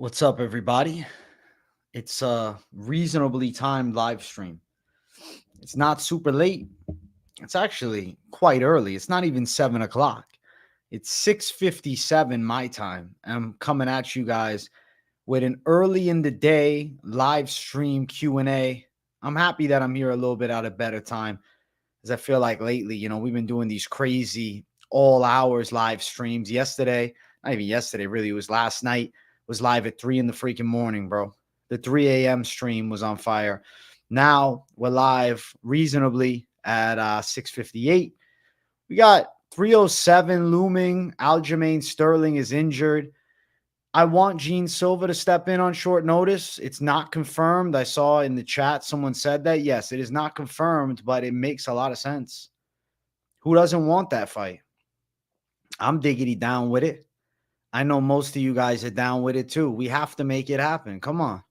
What's up, everybody? It's a reasonably timed live stream. It's not super late. It's actually quite early. It's not even 7 o'clock. It's 6:57 my time. I'm coming at you guys with an early in the day live stream Q&A. I'm happy that I'm here a little bit at a better time, as I feel like lately, we've been doing these crazy all hours live streams. Yesterday, not even yesterday, really, it was last night, was live at 3 in the freaking morning, bro. The 3 a.m. stream was on fire. Now we're live reasonably at 6:58. We got 307 looming. Aljamain Sterling is injured. I want Silva to step in on short notice. It's not confirmed. I saw in the chat someone said that. Yes, it is not confirmed, but it makes a lot of sense. Who doesn't want that fight? I'm diggity down with it. I know most of you guys are down with it too. We have to make it happen. Come on.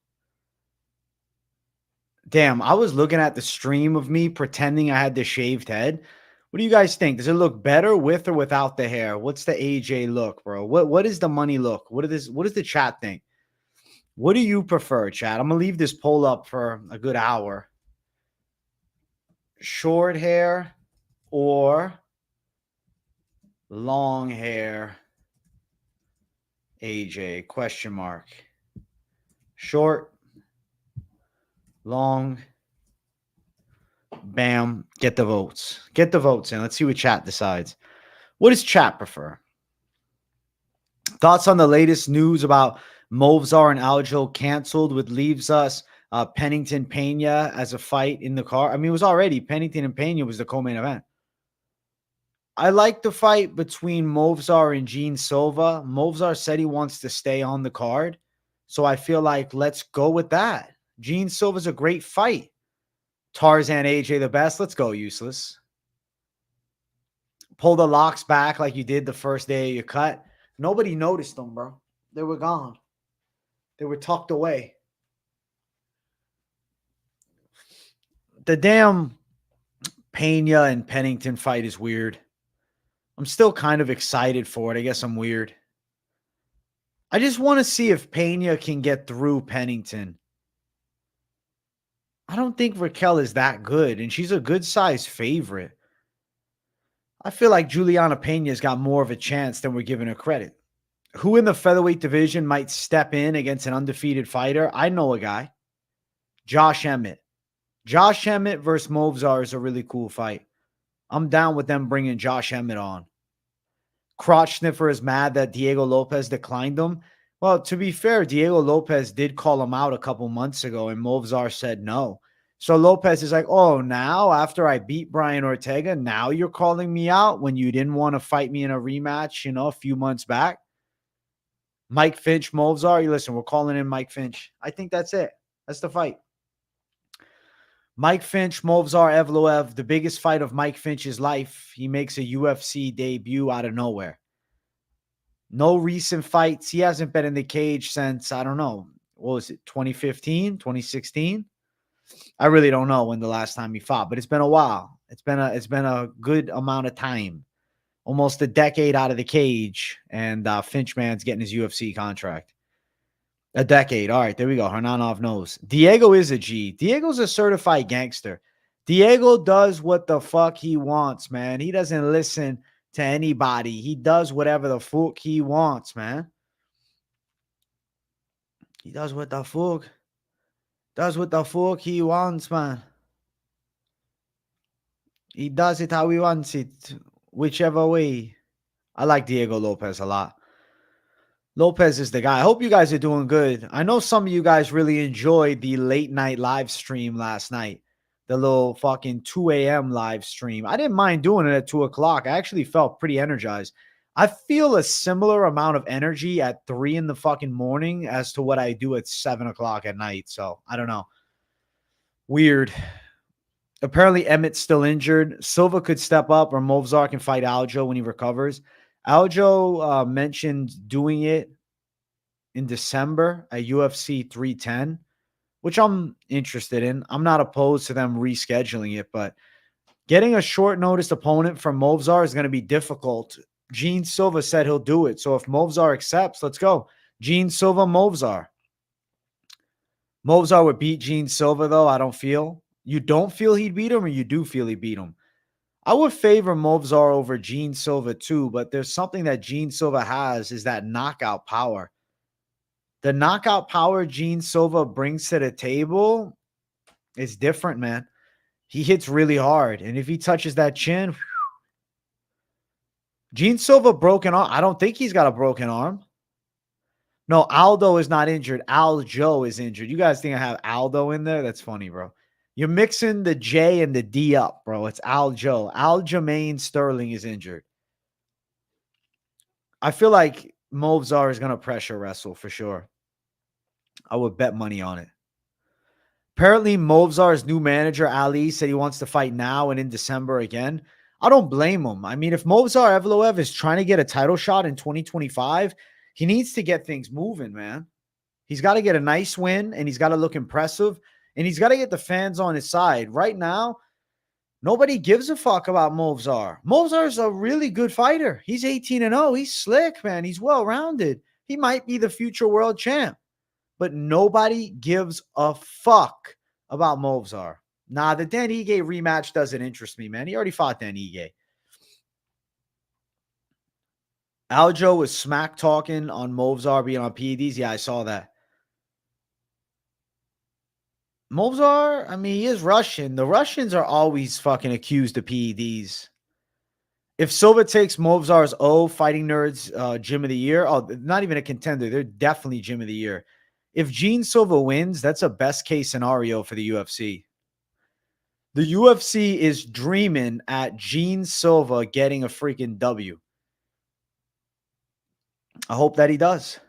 Damn, I was looking at the stream of me pretending I had the shaved head. What do you guys think? Does it look better with or without the hair? What's the AJ look, bro? What is the money look? What does the chat think? What do you prefer, chat? I'm gonna leave this poll up for a good hour. Short hair or long hair? AJ, question mark. Short, long. Bam. Get the votes. Get the votes in. Let's see what chat decides. What does chat prefer? Thoughts on the latest news about Movsar and Aljo canceled, which leaves us Pennington Pena as a fight in the car. I mean, it was already Pennington and Pena was the co-main event. I like the fight between Movsar and Silva. Movsar said he wants to stay on the card. So I feel like let's go with that. Silva's a great fight. Tarzan AJ the best. Let's go, useless. Pull the locks back like you did the first day of your cut. Nobody noticed them, bro. They were gone. They were tucked away. The damn Pena and Pennington fight is weird. I'm still kind of excited for it. I guess I'm weird. I just want to see if Pena can get through Pennington. I don't think Raquel is that good, and she's a good-sized favorite. I feel like Juliana Pena's got more of a chance than we're giving her credit. Who in the featherweight division might step in against an undefeated fighter? I know a guy. Josh Emmett. Josh Emmett versus Movsar is a really cool fight. I'm down with them bringing Josh Emmett on. Crotch Sniffer is mad that Diego Lopez declined him. Well, to be fair, Diego Lopez did call him out a couple months ago, and Movsar said no. So Lopez is like, oh, now after I beat Brian Ortega, now you're calling me out when you didn't want to fight me in a rematch, a few months back? Mike Finch, Movsar, listen, we're calling in Mike Finch. I think that's it. That's the fight. Mike Finch, Movsar Evloev, the biggest fight of Mike Finch's life. He makes a UFC debut out of nowhere. No recent fights. He hasn't been in the cage since, I don't know, what was it, 2015, 2016? I really don't know when the last time he fought, but it's been a while. It's been a good amount of time. Almost a decade out of the cage, and Finch man's getting his UFC contract. A decade. All right, there we go. Hernanov knows. Diego is a G. Diego's a certified gangster. Diego does what the fuck he wants, man. He doesn't listen to anybody. He does whatever the fuck he wants, man. He does what the fuck he wants, man. He does it how he wants it, whichever way. I like Diego Lopez a lot. Lopez is the guy. I hope you guys are doing good. I know some of you guys really enjoyed the late night live stream last night. The little fucking 2 a.m. live stream. I didn't mind doing it at 2 o'clock. I actually felt pretty energized. I feel a similar amount of energy at 3 in the fucking morning as to what I do at 7 o'clock at night. So, I don't know. Weird. Apparently, Emmett's still injured. Silva could step up, or Movsar can fight Aljo when he recovers. Aljo mentioned doing it in December at UFC 310, which I'm interested in. I'm not opposed to them rescheduling it, but getting a short notice opponent from Movsar is going to be difficult. Silva said he'll do it. So if Movsar accepts, let's go. Gene Silva, Movsar. Movsar would beat Gene Silva, though, I don't feel. You don't feel he'd beat him, or you do feel he beat him? I would favor Movsar over Gene Silva too, but there's something that Gene Silva has, is that knockout power. The knockout power Gene Silva brings to the table is different, man. He hits really hard, and if he touches that chin, Gene Silva broken arm. I don't think he's got a broken arm. No, Aldo is not injured. Aljo is injured. You guys think I have Aldo in there? That's funny, bro. You're mixing the J and the D up, bro. It's Aljo. Aljamain Sterling is injured. I feel like Movsar is going to pressure wrestle for sure. I would bet money on it. Apparently, Movsar's new manager, Ali, said he wants to fight now and in December again. I don't blame him. I mean, if Movsar Evloev is trying to get a title shot in 2025, he needs to get things moving, man. He's got to get a nice win, and he's got to look impressive, and he's got to get the fans on his side. Right now, nobody gives a fuck about Movsar. Movsar is a really good fighter. He's 18-0. He's slick, man. He's well-rounded. He might be the future world champ, but nobody gives a fuck about Movsar. Nah, the Dan Ige rematch doesn't interest me, man. He already fought Dan Ige. Aljo was smack talking on Movsar being on PEDs. Yeah, I saw that. Movsar, I mean, he is Russian. The Russians are always fucking accused of PEDs. If Silva takes Movsar's Fighting Nerds Gym of the Year, not even a contender. They're definitely Gym of the Year. If Gene Silva wins, that's a best case scenario for the UFC. The UFC is dreaming at Gene Silva getting a freaking W. I hope that he does.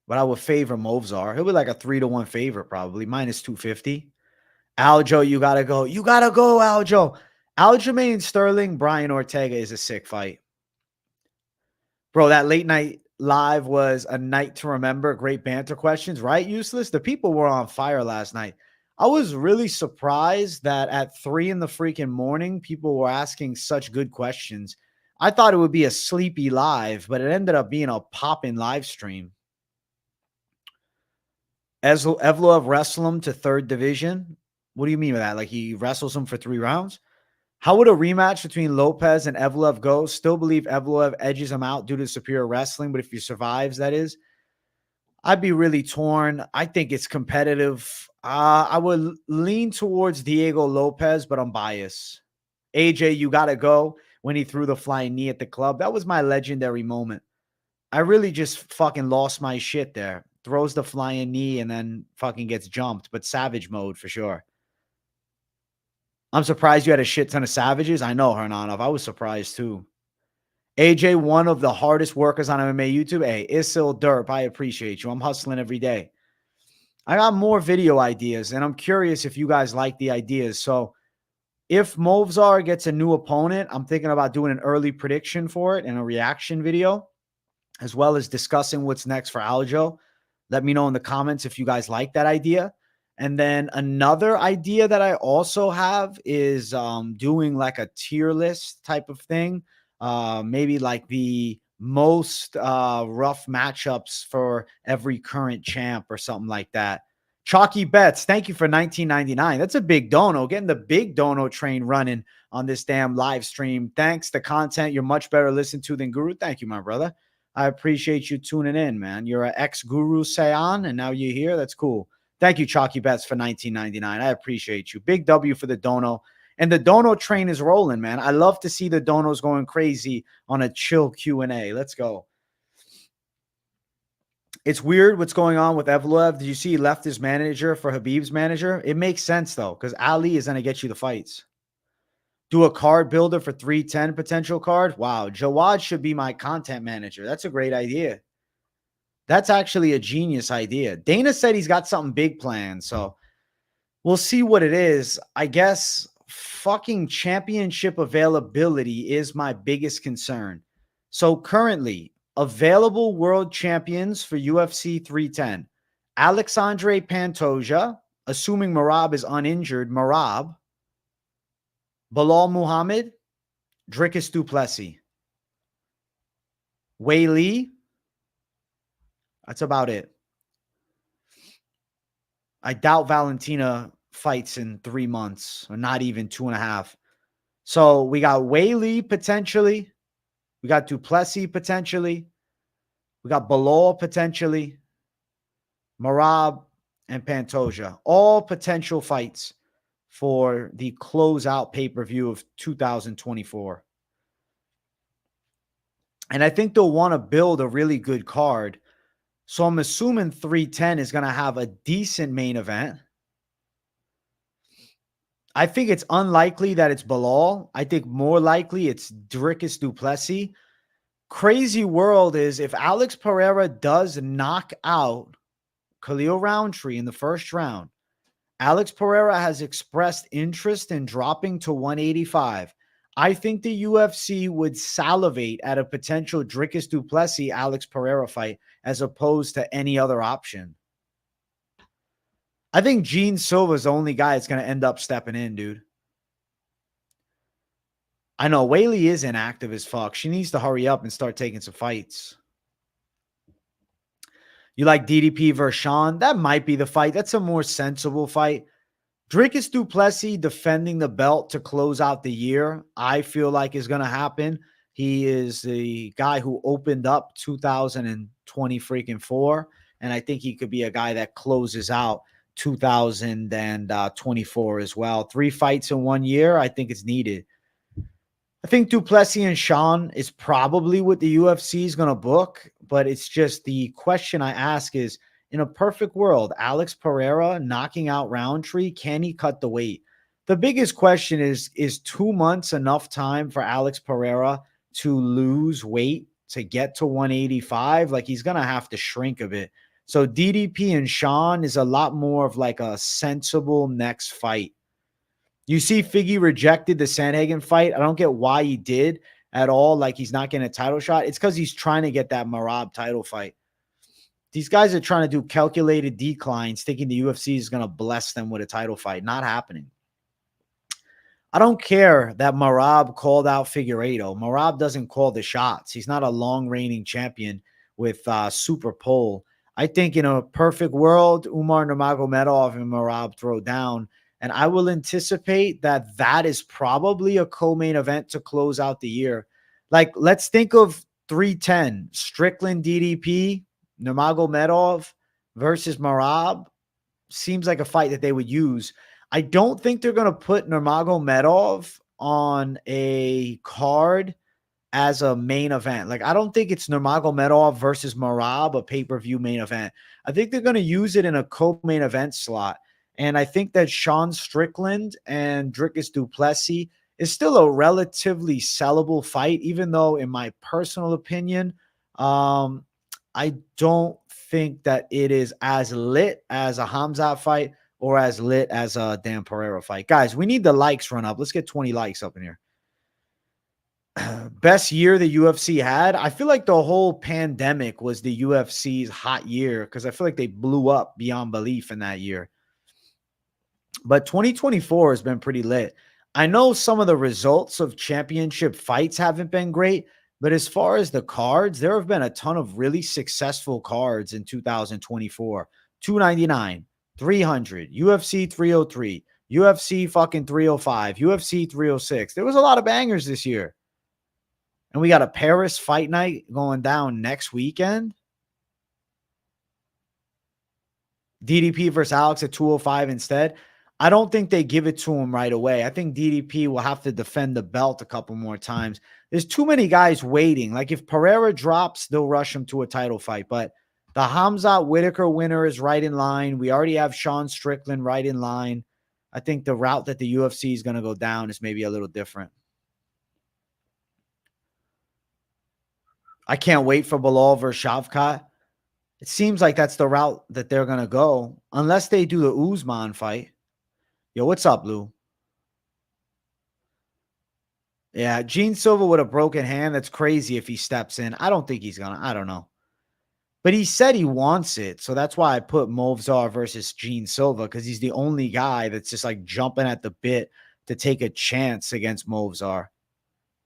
But I would favor Movsar. He'll be like a 3-1 favorite, probably, minus 250. Aljo, you got to go. You got to go, Aljo. Aljamain Sterling, Brian Ortega is a sick fight. Bro, that late night live was a night to remember. Great banter questions, right? Useless. The people were on fire last night. I was really surprised that at 3 in the freaking morning, people were asking such good questions. I thought it would be a sleepy live, but it ended up being a popping live stream. Evloev wrestle him to 3rd division. What do you mean by that? Like he wrestles him for 3 rounds? How would a rematch between Lopez and Evloev go? Still believe Evloev edges him out due to superior wrestling, but if he survives, that is. I'd be really torn. I think it's competitive. I would lean towards Diego Lopez, but I'm biased. AJ, you got to go when he threw the flying knee at the club. That was my legendary moment. I really just fucking lost my shit there. Throws the flying knee and then fucking gets jumped, but savage mode for sure. I'm surprised you had a shit ton of savages. I know, Hernanov. I was surprised too. AJ, one of the hardest workers on MMA YouTube. Hey, Isil Derp, I appreciate you. I'm hustling every day. I got more video ideas, and I'm curious if you guys like the ideas. So if Movsar gets a new opponent, I'm thinking about doing an early prediction for it and a reaction video, as well as discussing what's next for Aljo. Let me know in the comments if you guys like that idea. And then another idea that I also have is doing like a tier list type of thing. Maybe like the most rough matchups for every current champ or something like that. Chalky Bets, thank you for $19.99. That's a big dono. Getting the big dono train running on this damn live stream. Thanks. The content you're much better listened to than Guru. Thank you, my brother. I appreciate you tuning in, man. You're an ex-Guru Sayan, and now you're here. That's cool. Thank you, Chalky Bets, for $19.99. I appreciate you. Big W for the dono. And the dono train is rolling, man. I love to see the donos going crazy on a chill Q&A. Let's go. It's weird what's going on with Evloev. Did you see he left his manager for Habib's manager? It makes sense, though, because Ali is going to get you the fights. Do a card builder for 310 potential card. Wow. Jawad should be my content manager. That's a great idea. That's actually a genius idea. Dana said he's got something big planned, so we'll see what it is. I guess fucking championship availability is my biggest concern. So currently, available world champions for UFC 310. Alexandre Pantoja, assuming Merab is uninjured, Merab. Bilal Muhammad, Dricus Duplessis. Wei Lee, That's about it. I doubt Valentina fights in 3 months, or not even 2.5. So we got Weili potentially. We got Duplessis potentially. We got Belal potentially. Merab and Pantoja. All potential fights for the closeout pay-per-view of 2024. And I think they'll want to build a really good card. So I'm assuming 310 is going to have a decent main event. I think it's unlikely that it's Belal. I think more likely it's Dricus du Plessis. Crazy world is if Alex Pereira does knock out Khalil Rountree in the first round, Alex Pereira has expressed interest in dropping to 185. I think the UFC would salivate at a potential Dricus du Plessis Alex Pereira fight as opposed to any other option. I think Gene Silva is the only guy that's going to end up stepping in, dude. I know Weili is inactive as fuck. She needs to hurry up and start taking some fights. You like DDP versus Sean? That might be the fight. That's a more sensible fight. Dricus du Plessis defending the belt to close out the year, I feel like is going to happen. He is the guy who opened up 2020 freaking 4, and I think he could be a guy that closes out 2024 as well. 3 fights in 1 year, I think it's needed. I think du Plessis and Sean is probably what the UFC is going to book, but it's just the question I ask is, in a perfect world, Alex Pereira knocking out Rountree, can he cut the weight? The biggest question is 2 months enough time for Alex Pereira to lose weight to get to 185? Like, he's going to have to shrink a bit. So DDP and Sean is a lot more of like a sensible next fight. You see Figgy rejected the Sandhagen fight. I don't get why he did at all. Like, he's not getting a title shot. It's because he's trying to get that Merab title fight. These guys are trying to do calculated declines, thinking the UFC is going to bless them with a title fight. Not happening. I don't care that Merab called out Figueiredo. Merab doesn't call the shots. He's not a long reigning champion with super pole. I think in a perfect world, Umar Nurmagomedov and Merab throw down. And I will anticipate that that is probably a co-main event to close out the year. Like, let's think of 310, Strickland DDP, Nurmagomedov versus Merab. Seems like a fight that they would use. I don't think they're going to put Nurmagomedov on a card as a main event. Like, I don't think it's Nurmagomedov versus Merab, a pay-per-view main event. I think they're going to use it in a co-main event slot. And I think that Sean Strickland and Dricus du Plessis is still a relatively sellable fight, even though, in my personal opinion, I don't think that it is as lit as a Khamzat fight or as lit as a Dan Pereira fight. Guys, we need the likes run up. Let's get 20 likes up in here. Best year the UFC had? I feel like the whole pandemic was the UFC's hot year because I feel like they blew up beyond belief in that year. But 2024 has been pretty lit. I know some of the results of championship fights haven't been great, but as far as the cards, there have been a ton of really successful cards in 2024. 299, 300, UFC 303, UFC fucking 305, UFC 306. There was a lot of bangers this year. And we got a Paris fight night going down next weekend. DDP versus Alex at 205 instead. I don't think they give it to him right away. I think DDP will have to defend the belt a couple more times. There's too many guys waiting. Like, if Pereira drops, they'll rush him to a title fight. But the Khamzat Whitaker winner is right in line. We already have Sean Strickland right in line. I think the route that the UFC is going to go down is maybe a little different. I can't wait for Belal versus Shavkat. It seems like that's the route that they're going to go, unless they do the Usman fight. Yo, what's up, Lou? Yeah, Gene Silva with a broken hand. That's crazy if he steps in. I don't think he's going to. I don't know. But he said he wants it. So that's why I put Movsar versus Gene Silva, because he's the only guy that's just like jumping at the bit to take a chance against Movsar.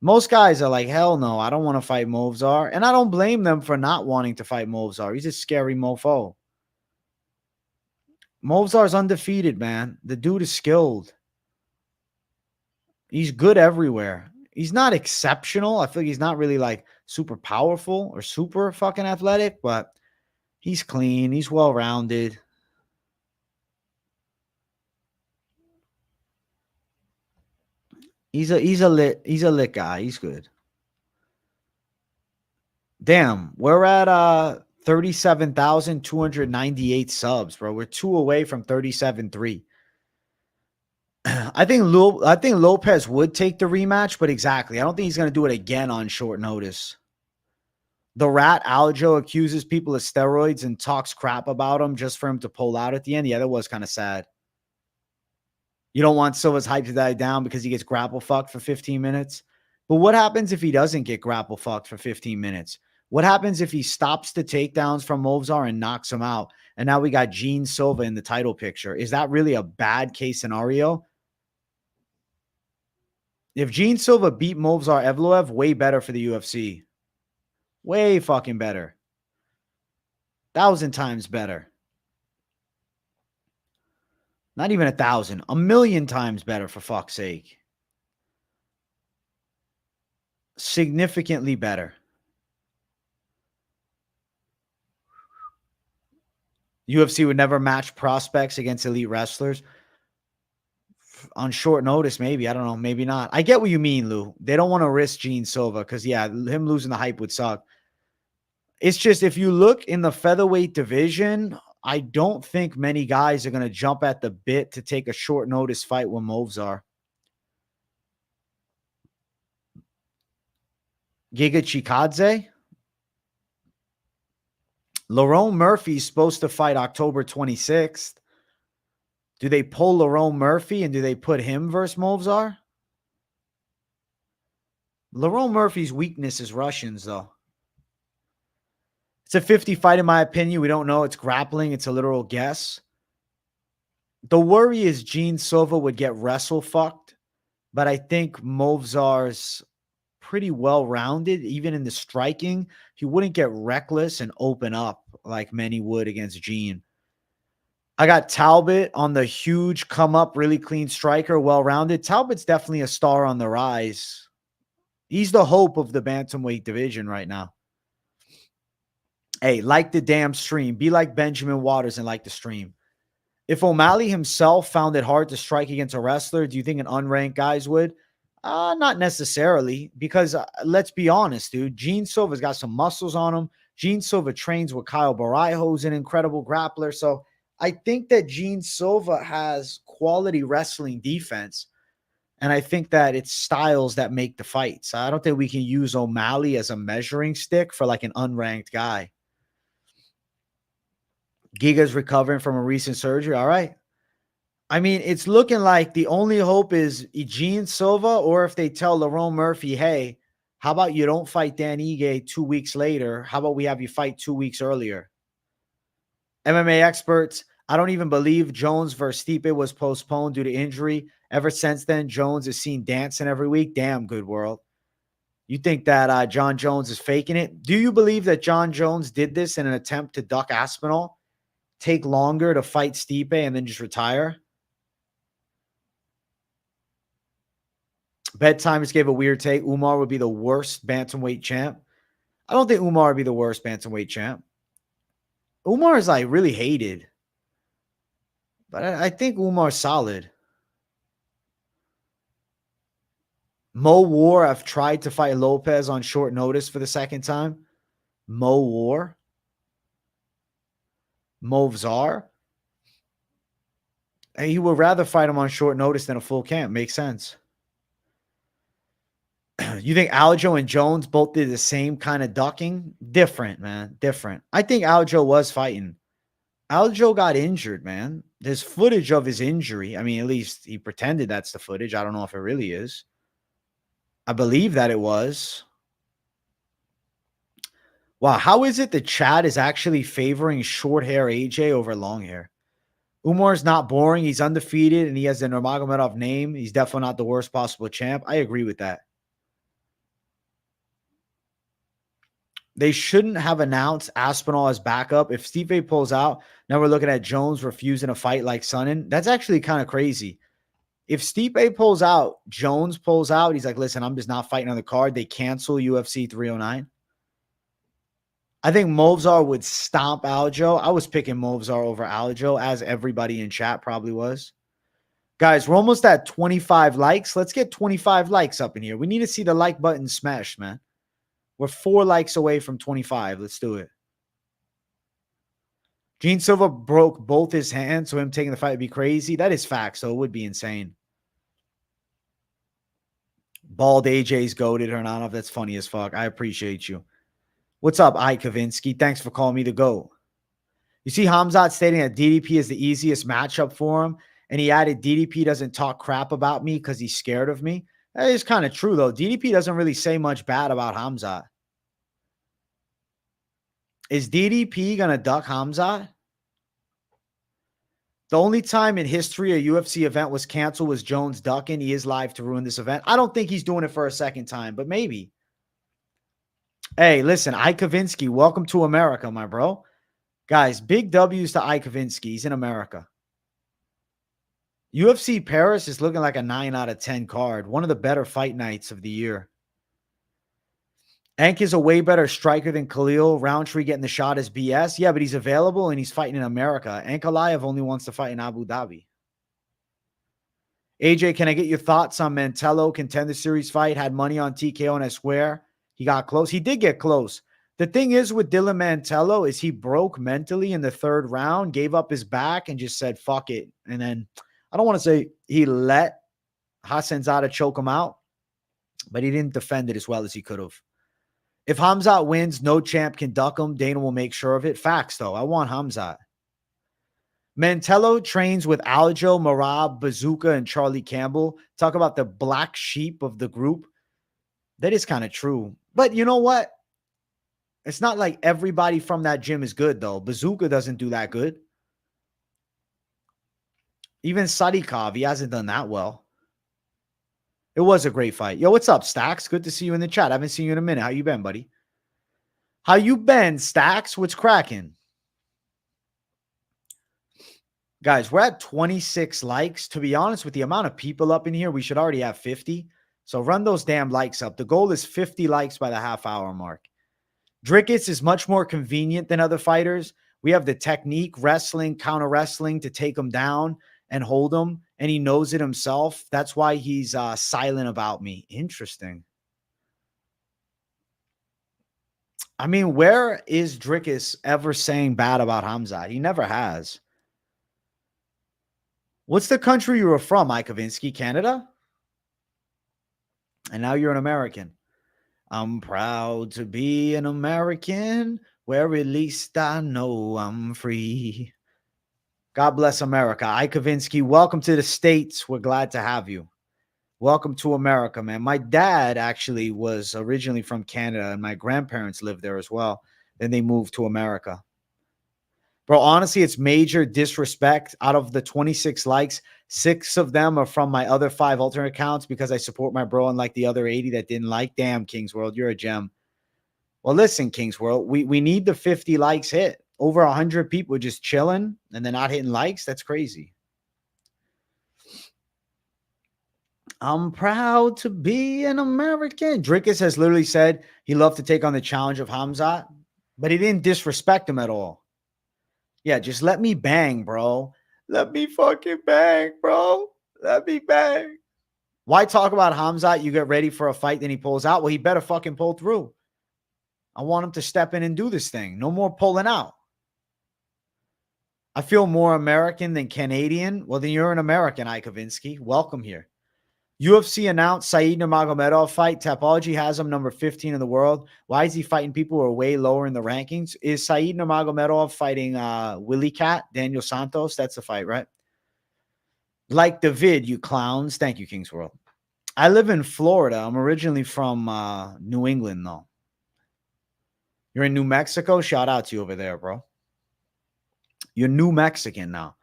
Most guys are like, hell no, I don't want to fight Movsar. And I don't blame them for not wanting to fight Movsar. He's a scary mofo. Movsar's undefeated, man. The dude is skilled. He's good everywhere. He's not exceptional. I feel like he's not really like super powerful or super fucking athletic, but he's clean. He's well-rounded. He's a lit guy. He's good. Damn, we're at 37,298 subs, bro. We're 2 away from 37.3. I think Lopez would take the rematch, but exactly. I don't think he's going to do it again on short notice. The rat Aljo accuses people of steroids and talks crap about him just for him to pull out at the end. Yeah, that was kind of sad. You don't want Silva's hype to die down because he gets grapple fucked for 15 minutes. But what happens if he doesn't get grapple fucked for 15 minutes? What happens if he stops the takedowns from Movsar and knocks him out? And now we got Gene Silva in the title picture. Is that really a bad case scenario? If Gene Silva beat Movsar Evloev, way better for the UFC. Way fucking better. 1,000 times better. Not even 1,000. 1,000,000 times better, for fuck's sake. Significantly better. UFC would never match prospects against elite wrestlers. On short notice, maybe. I don't know. Maybe not. I get what you mean, Lou. They don't want to risk Gene Silva because, yeah, him losing the hype would suck. It's just if you look in the featherweight division, I don't think many guys are going to jump at the bit to take a short notice fight with Movsar. Giga Chikadze? Lerone Murphy's supposed to fight October 26th. Do they pull Lerone Murphy and do they put him versus Movsar? Lerone Murphy's weakness is Russians, though. It's a 50 fight, in my opinion. We don't know. It's grappling. It's a literal guess. The worry is Gene Silva would get wrestle fucked, but I think Movsar's pretty well-rounded, even in the striking. He wouldn't get reckless and open up like many would against Gene. I got Talbot on the huge come up, really clean striker, well-rounded. Talbot's definitely a star on the rise. He's the hope of the bantamweight division right now. Hey, like the damn stream. Be like Benjamin Waters and like the stream. If O'Malley himself found it hard to strike against a wrestler, do you think an unranked guys would? Not necessarily, because let's be honest, dude. Gene Silva's got some muscles on him. Gene Silva trains with Kyle Baraiho, who's an incredible grappler. So I think that Gene Silva has quality wrestling defense. And I think that it's styles that make the fights. I don't think we can use O'Malley as a measuring stick for like an unranked guy. Giga's recovering from a recent surgery. All right. I mean, it's looking like the only hope is Gene Silva, or if they tell Lerone Murphy, hey, how about you don't fight Dan Ige 2 weeks later? How about we have you fight 2 weeks earlier? MMA experts, I don't even believe Jones versus Stipe was postponed due to injury. Ever since then, Jones is seen dancing every week. Damn, good world. You think that John Jones is faking it? Do you believe that John Jones did this in an attempt to duck Aspinall? Take longer to fight Stipe and then just retire? Bedtimers gave a weird take. Umar would be the worst bantamweight champ. I don't think Umar would be the worst bantamweight champ. Umar is like really hated. But I think Umar's solid. Mo War, I've tried to fight Lopez on short notice for the second time. Mo War. Movsar. And he would rather fight him on short notice than a full camp. Makes sense. You think Aljo and Jones both did the same kind of ducking? Different, man. Different. I think Aljo was fighting. Aljo got injured, man. There's footage of his injury. I mean, at least he pretended that's the footage. I don't know if it really is. I believe that it was. Wow, how is it that Chad is actually favoring short hair AJ over long hair? Umar's not boring. He's undefeated, and he has the Nurmagomedov name. He's definitely not the worst possible champ. I agree with that. They shouldn't have announced Aspinall as backup. If Stipe pulls out, now we're looking at Jones refusing to fight like Sonnen. That's actually kind of crazy. If Stipe pulls out, Jones pulls out, he's like, listen, I'm just not fighting on the card. They cancel UFC 309. I think Movsar would stomp Aljo. I was picking Movsar over Aljo, as everybody in chat probably was. Guys, we're almost at 25 likes. Let's get 25 likes up in here. We need to see the like button smashed, man. We're 4 likes away from 25. Let's do it. Gene Silva broke both his hands, so him taking the fight would be crazy. That is facts, so it would be insane. Bald AJ's goated, Hernanov. That's funny as fuck. I appreciate you. What's up, I Kavinsky? Thanks for calling me the GOAT. You see Hamzat stating that DDP is the easiest matchup for him, and he added DDP doesn't talk crap about me because he's scared of me. That is kind of true, though. DDP doesn't really say much bad about Hamzat. Is DDP going to duck Hamzat? The only time in history a UFC event was canceled was Jones ducking. He is live to ruin this event. I don't think he's doing it for a second time, but maybe. Hey, listen, Ike Kavinsky, welcome to America, my bro. Guys, big W's to Ike Kavinsky. He's in America. UFC Paris is looking like a 9 out of 10 card. One of the better fight nights of the year. Enk is a way better striker than Khalil. Rountree getting the shot is BS. Yeah, but he's available and he's fighting in America. Enk Aliyev only wants to fight in Abu Dhabi. AJ, can I get your thoughts on Mantello Contender Series fight? Had money on TKO and I swear he got close. He did get close. The thing is with Dylan Mantello is he broke mentally in the 3rd round, gave up his back and just said, fuck it. And then I don't want to say he let Hassanzada choke him out, but he didn't defend it as well as he could have. If Hamzat wins, no champ can duck him. Dana will make sure of it. Facts, though. I want Hamzat. Mantello trains with Aljo, Marab, Bazooka, and Charlie Campbell. Talk about the black sheep of the group. That is kind of true. But you know what? It's not like everybody from that gym is good, though. Bazooka doesn't do that good. Even Sadikov, he hasn't done that well. It was a great fight. Yo, what's up, Stacks? Good to see you in the chat. I haven't seen you in a minute. How you been, buddy? How you been, Stacks? What's cracking? Guys, we're at 26 likes. To be honest, with the amount of people up in here, we should already have 50. So run those damn likes up. The goal is 50 likes by the half-hour mark. Drickus is much more convenient than other fighters. We have the technique, wrestling, counter wrestling to take him down and hold him, and he knows it himself. That's why he's silent about me. Interesting. I mean, where is Drickus ever saying bad about Hamzat? He never has. What's the country you were from, Mike Kavinsky? Canada? And now you're an American. I'm proud to be an American, where at least I know I'm free. God bless America. Ike Kavinsky, welcome to the States. We're glad to have you. Welcome to America, man. My dad actually was originally from Canada, and my grandparents lived there as well. Then they moved to America. Bro, honestly, it's major disrespect. Out of the 26 likes, 6 of them are from my other 5 alternate accounts because I support my bro, unlike the other 80 that didn't like. Damn, Kings World, you're a gem. Well, listen, Kings World, we need the 50 likes hit. Over 100 people just chilling and they're not hitting likes. That's crazy. I'm proud to be an American. Drickus has literally said he loved to take on the challenge of Hamzat, but he didn't disrespect him at all. Yeah, just let me bang, bro. Let me fucking bang, bro. Let me bang. Why talk about Hamzat? You get ready for a fight, then he pulls out. Well, he better fucking pull through. I want him to step in and do this thing. No more pulling out. I feel more American than Canadian. Well, then you're an American, Ike Kavinsky. Welcome here. UFC announced Said Nurmagomedov fight. Tapology has him number 15 in the world. Why is he fighting people who are way lower in the rankings? Is Said Nurmagomedov fighting Willie Cat, Daniel Santos? That's the fight, right? Like the vid, you clowns. Thank you, Kings World. I live in Florida. I'm originally from New England, though. You're in New Mexico? Shout out to you over there, bro. You're New Mexican now.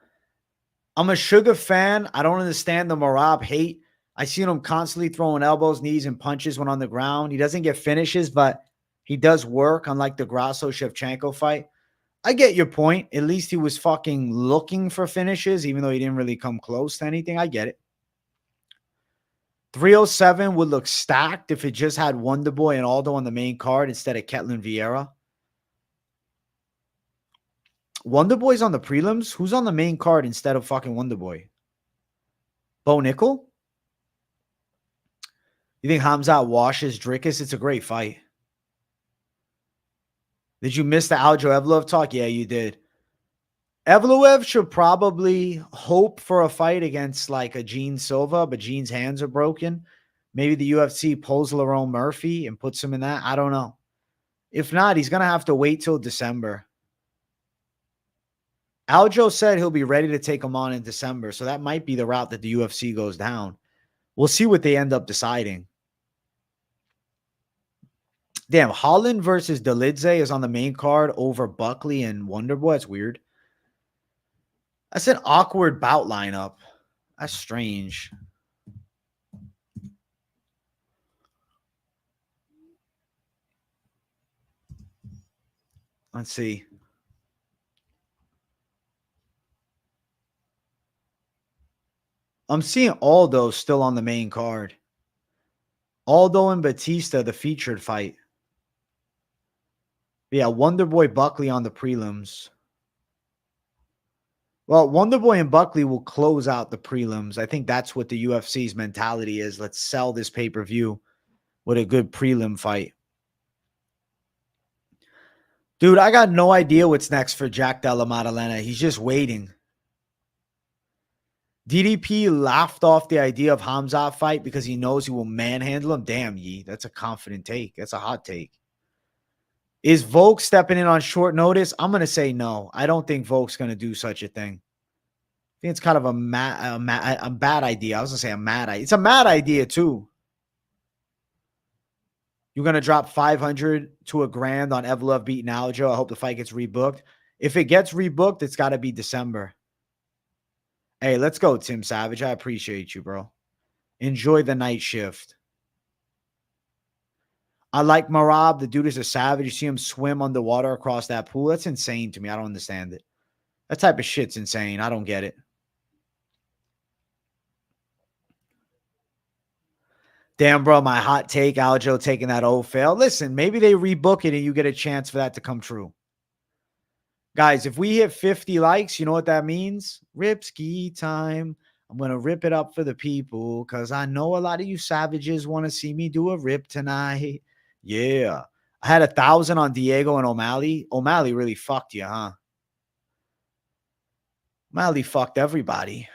I'm a Sugar fan. I don't understand the Marab hate. I seen him constantly throwing elbows, knees, and punches when on the ground. He doesn't get finishes, but He does work, unlike the Grasso-Shevchenko fight. I get your point. At least he was fucking looking for finishes, even though he didn't really come close to anything. I get it. 307 would look stacked if it just had Wonderboy and Aldo on the main card instead of Ketlin Vieira. Wonderboy's on the prelims? Who's on the main card instead of fucking Wonderboy? Bo Nickel? You think Hamzat washes Drickus? It's a great fight. Did you miss the Aljo Evloev talk? Yeah, you did. Evloev should probably hope for a fight against like a Gene Silva, but Gene's hands are broken. Maybe the UFC pulls Lerone Murphy and puts him in that. I don't know. If not, he's going to have to wait till December. Aljo said he'll be ready to take him on in December, so that might be the route that the UFC goes down. We'll see what they end up deciding. Damn, Holland versus Dolidze is on the main card over Buckley and Wonderboy. That's weird. That's an awkward bout lineup. That's strange. Let's see. I'm seeing Aldo still on the main card. Aldo and Batista, the featured fight. Yeah, Wonderboy Buckley on the prelims. Well, Wonderboy and Buckley will close out the prelims. I think that's what the UFC's mentality is. Let's sell this pay-per-view with a good prelim fight. Dude, I got no idea what's next for Jack Della Maddalena. He's just waiting. DDP laughed off the idea of Hamzat fight because he knows he will manhandle him. Damn, Yee. That's a confident take. That's a hot take. Is Volk stepping in on short notice? I'm going to say no. I don't think Volk's going to do such a thing. I think it's kind of a bad idea. I was going to say a mad idea. It's a mad idea, too. You're going to drop 500 to $1,000 on Evloev beating Aljo. I hope the fight gets rebooked. If it gets rebooked, it's got to be December. Hey, let's go, Tim Savage. I appreciate you, bro. Enjoy the night shift. I like Marab. The dude is a savage. You see him swim underwater across that pool. That's insane to me. I don't understand it. That type of shit's insane. I don't get it. Damn, bro, my hot take, Aljo taking that old fail. Listen, maybe they rebook it and you get a chance for that to come true. Guys, if we hit 50 likes, you know what that means? Rip ski time. I'm going to rip it up for the people because I know a lot of you savages want to see me do a rip tonight. Yeah. I had 1,000 on Diego and O'Malley. O'Malley really fucked you, huh? O'Malley fucked everybody.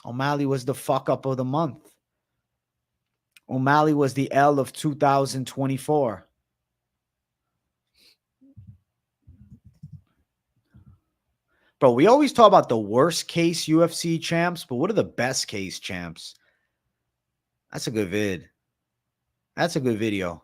O'Malley was the fuck up of the month. O'Malley was the L of 2024. Bro, we always talk about the worst case UFC champs, but what are the best case champs? That's a good vid. That's a good video.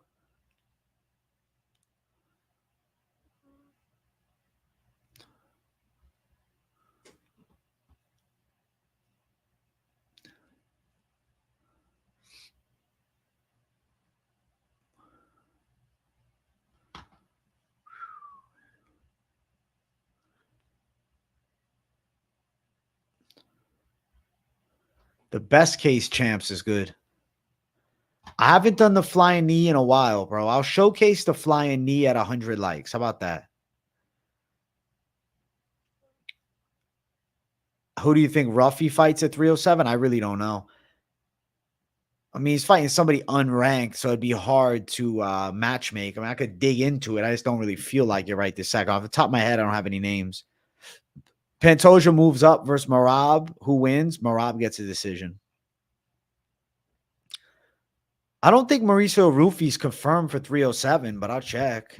The best case champs is good. I haven't done the flying knee in a while, bro. I'll showcase the flying knee at 100 likes. How about that? Who do you think Ruffy fights at 307? I really don't know. I mean, he's fighting somebody unranked, so it'd be hard to matchmake. I mean, I could dig into it. I just don't really feel like it right this second. Off the top of my head, I don't have any names. Pantoja moves up versus Marab. Who wins? Marab gets a decision. I don't think Mauricio Rufy's confirmed for 307, but I'll check.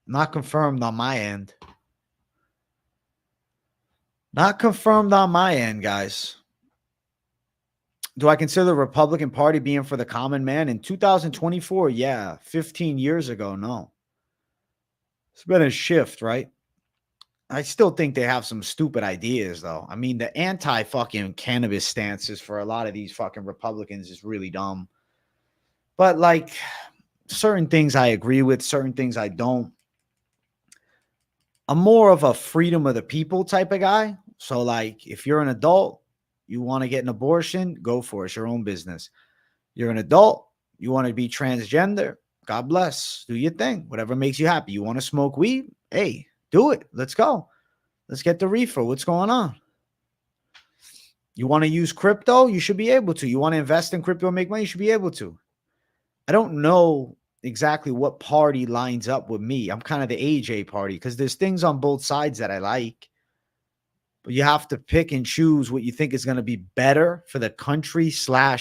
Not confirmed on my end. Not confirmed on my end, guys. Do I consider the Republican Party being for the common man? In 2024, yeah. 15 years ago, no. It's been a shift, right? I still think they have some stupid ideas, though. I mean, the anti-fucking cannabis stances for a lot of these fucking Republicans is really dumb. But, like, certain things I agree with, certain things I don't. I'm more of a freedom of the people type of guy. So, like, if you're an adult, you want to get an abortion, go for it. It's your own business. You're an adult, you want to be transgender, God bless. Do your thing. Whatever makes you happy. You want to smoke weed? Hey, do it. Let's go. Let's get the reefer. What's going on? You want to use crypto? You should be able to. You want to invest in crypto and make money? You should be able to. I don't know exactly what party lines up with me. I'm kind of the AJ party because there's things on both sides that I like. But you have to pick and choose what you think is going to be better for the country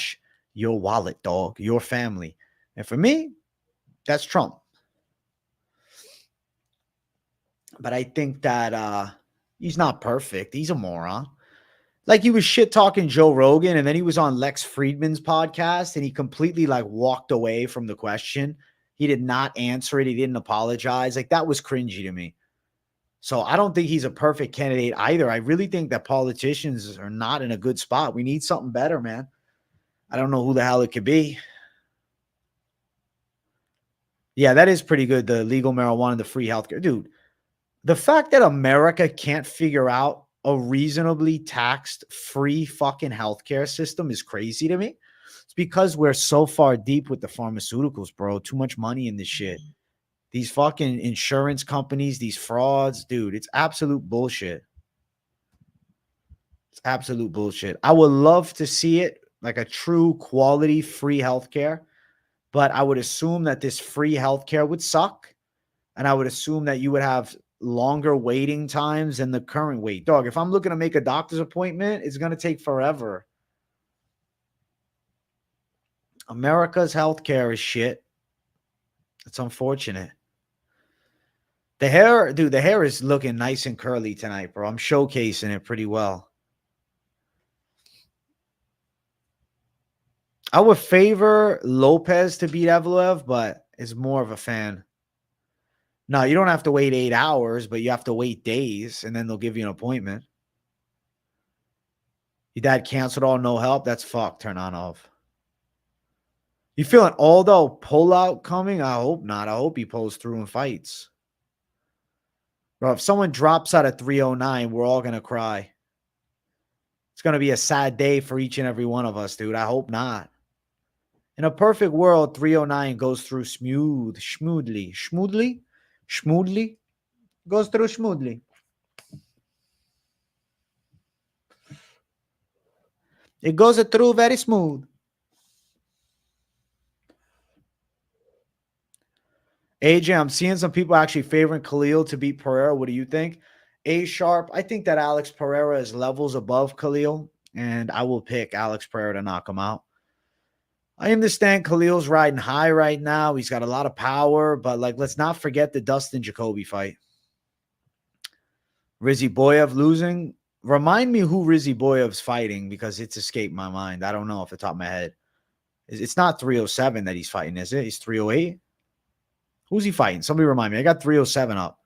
/ your wallet, dog, your family. And for me, that's Trump. But I think that he's not perfect. He's a moron. Like, he was shit talking Joe Rogan, and then he was on Lex Friedman's podcast, and he completely like walked away from the question. He did not answer it. He didn't apologize. Like, that was cringy to me. So I don't think he's a perfect candidate either. I really think that politicians are not in a good spot. We need something better, man. I don't know who the hell it could be. Yeah, that is pretty good. The legal marijuana, the free healthcare. Dude, the fact that America can't figure out a reasonably taxed free fucking healthcare system is crazy to me. It's because we're so far deep with the pharmaceuticals, bro. Too much money in this shit. These fucking insurance companies, these frauds, dude, it's absolute bullshit. It's absolute bullshit. I would love to see it like a true quality free healthcare, but I would assume that this free healthcare would suck. And I would assume that you would have longer waiting times than the current wait. Dog, if I'm looking to make a doctor's appointment, it's going to take forever. America's healthcare is shit. It's unfortunate. The hair, dude, the hair is looking nice and curly tonight, bro. I'm showcasing it pretty well. I would favor Lopez to beat Evloev, but it's more of a fan. No, you don't have to wait 8 hours, but you have to wait days, and then they'll give you an appointment. Your dad canceled all, no help. That's fucked. Turn on off. You feeling Aldo pullout coming? I hope not. I hope he pulls through and fights. Bro, if someone drops out at 309, we're all going to cry. It's going to be a sad day for each and every one of us, dude. I hope not. In a perfect world, 309 goes through smoothly. Goes through smoothly. It goes through very smooth. AJ, I'm seeing some people actually favoring Khalil to beat Pereira. What do you think? A Sharp, I think that Alex Pereira is levels above Khalil, and I will pick Alex Pereira to knock him out. I understand Khalil's riding high right now. He's got a lot of power, but like, let's not forget the Dustin Jacoby fight. Rizzy Boyev losing. Remind me who Rizzy Boyev's fighting because it's escaped my mind. I don't know off the top of my head. It's not 307 that he's fighting, is it? He's 308. Who's he fighting? Somebody remind me. I got 307 up.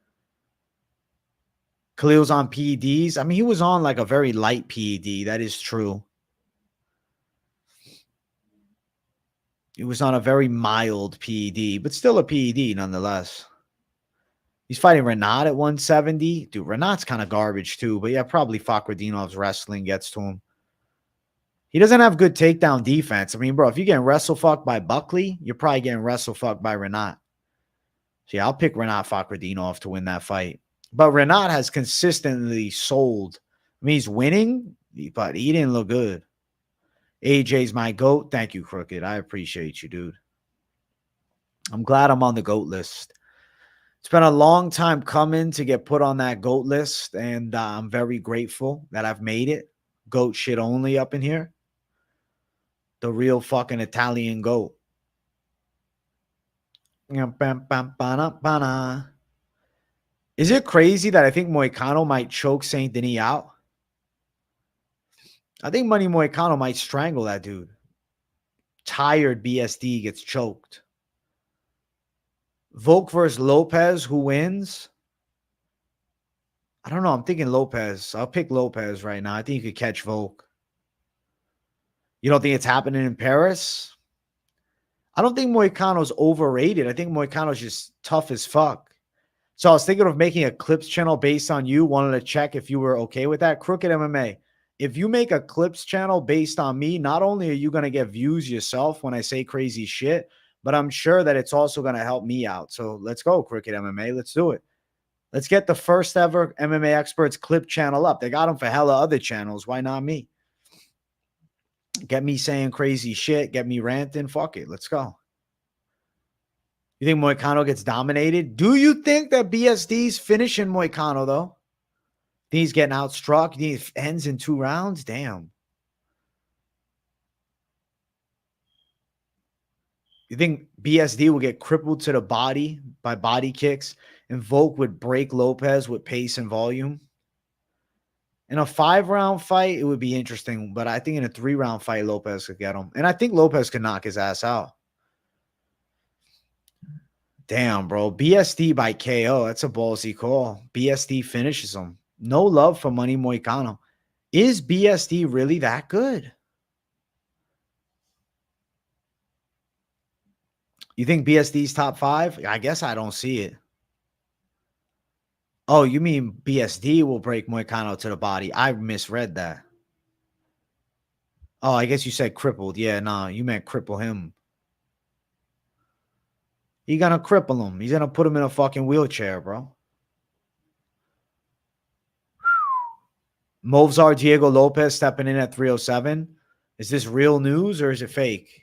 Khalil's on PEDs. I mean, he was on like a very light PED. That is true. He was on a very mild PED, but still a PED nonetheless. He's fighting Renat at 170. Dude, Renat's kind of garbage too, but yeah, probably Fakhretdinov's wrestling gets to him. He doesn't have good takedown defense. I mean, bro, if you're getting wrestle fucked by Buckley, you're probably getting wrestle fucked by Renat. So yeah, I'll pick Renat Fakhretdinov to win that fight. But Renat has consistently sold. I mean, he's winning, but he didn't look good. AJ's my GOAT. Thank you, Crooked. I appreciate you, dude. I'm glad I'm on the GOAT list. It's been a long time coming to get put on that GOAT list, and I'm very grateful that I've made it. GOAT shit only up in here. The real fucking Italian GOAT. Is it crazy that I think Moicano might choke Saint Denis out? I think Money Moicano might strangle that dude. Tired BSD gets choked. Volk versus Lopez, who wins? I don't know. I'm thinking Lopez. I'll pick Lopez right now. I think you could catch Volk. You don't think it's happening in Paris? I don't think Moicano's overrated. I think Moicano's just tough as fuck. So I was thinking of making a clips channel based on you. Wanted to check if you were okay with that. Crooked MMA. If you make a clips channel based on me, not only are you going to get views yourself when I say crazy shit, but I'm sure that it's also going to help me out. So let's go, Crooked MMA. Let's do it. Let's get the first ever MMA Experts clip channel up. They got them for hella other channels. Why not me? Get me saying crazy shit. Get me ranting. Fuck it. Let's go. You think Moicano gets dominated? Do you think that BSD's finishing Moicano, though? Think he's getting outstruck? Think he ends in 2 rounds? Damn. You think BSD will get crippled to the body by body kicks and Volk would break Lopez with pace and volume? In a 5-round fight, it would be interesting, but I think in a 3-round fight, Lopez could get him. And I think Lopez could knock his ass out. Damn, bro. BSD by KO. That's a ballsy call. BSD finishes him. No love for Money Moicano. Is BSD really that good? You think BSD's top 5? I guess I don't see it. Oh, you mean BSD will break Moicano to the body? I misread that. Oh, I guess you said crippled. Yeah, no, you meant cripple him. You're going to cripple him. He's going to put him in a fucking wheelchair, bro. Movsar Diego Lopez stepping in at 307. Is this real news or is it fake?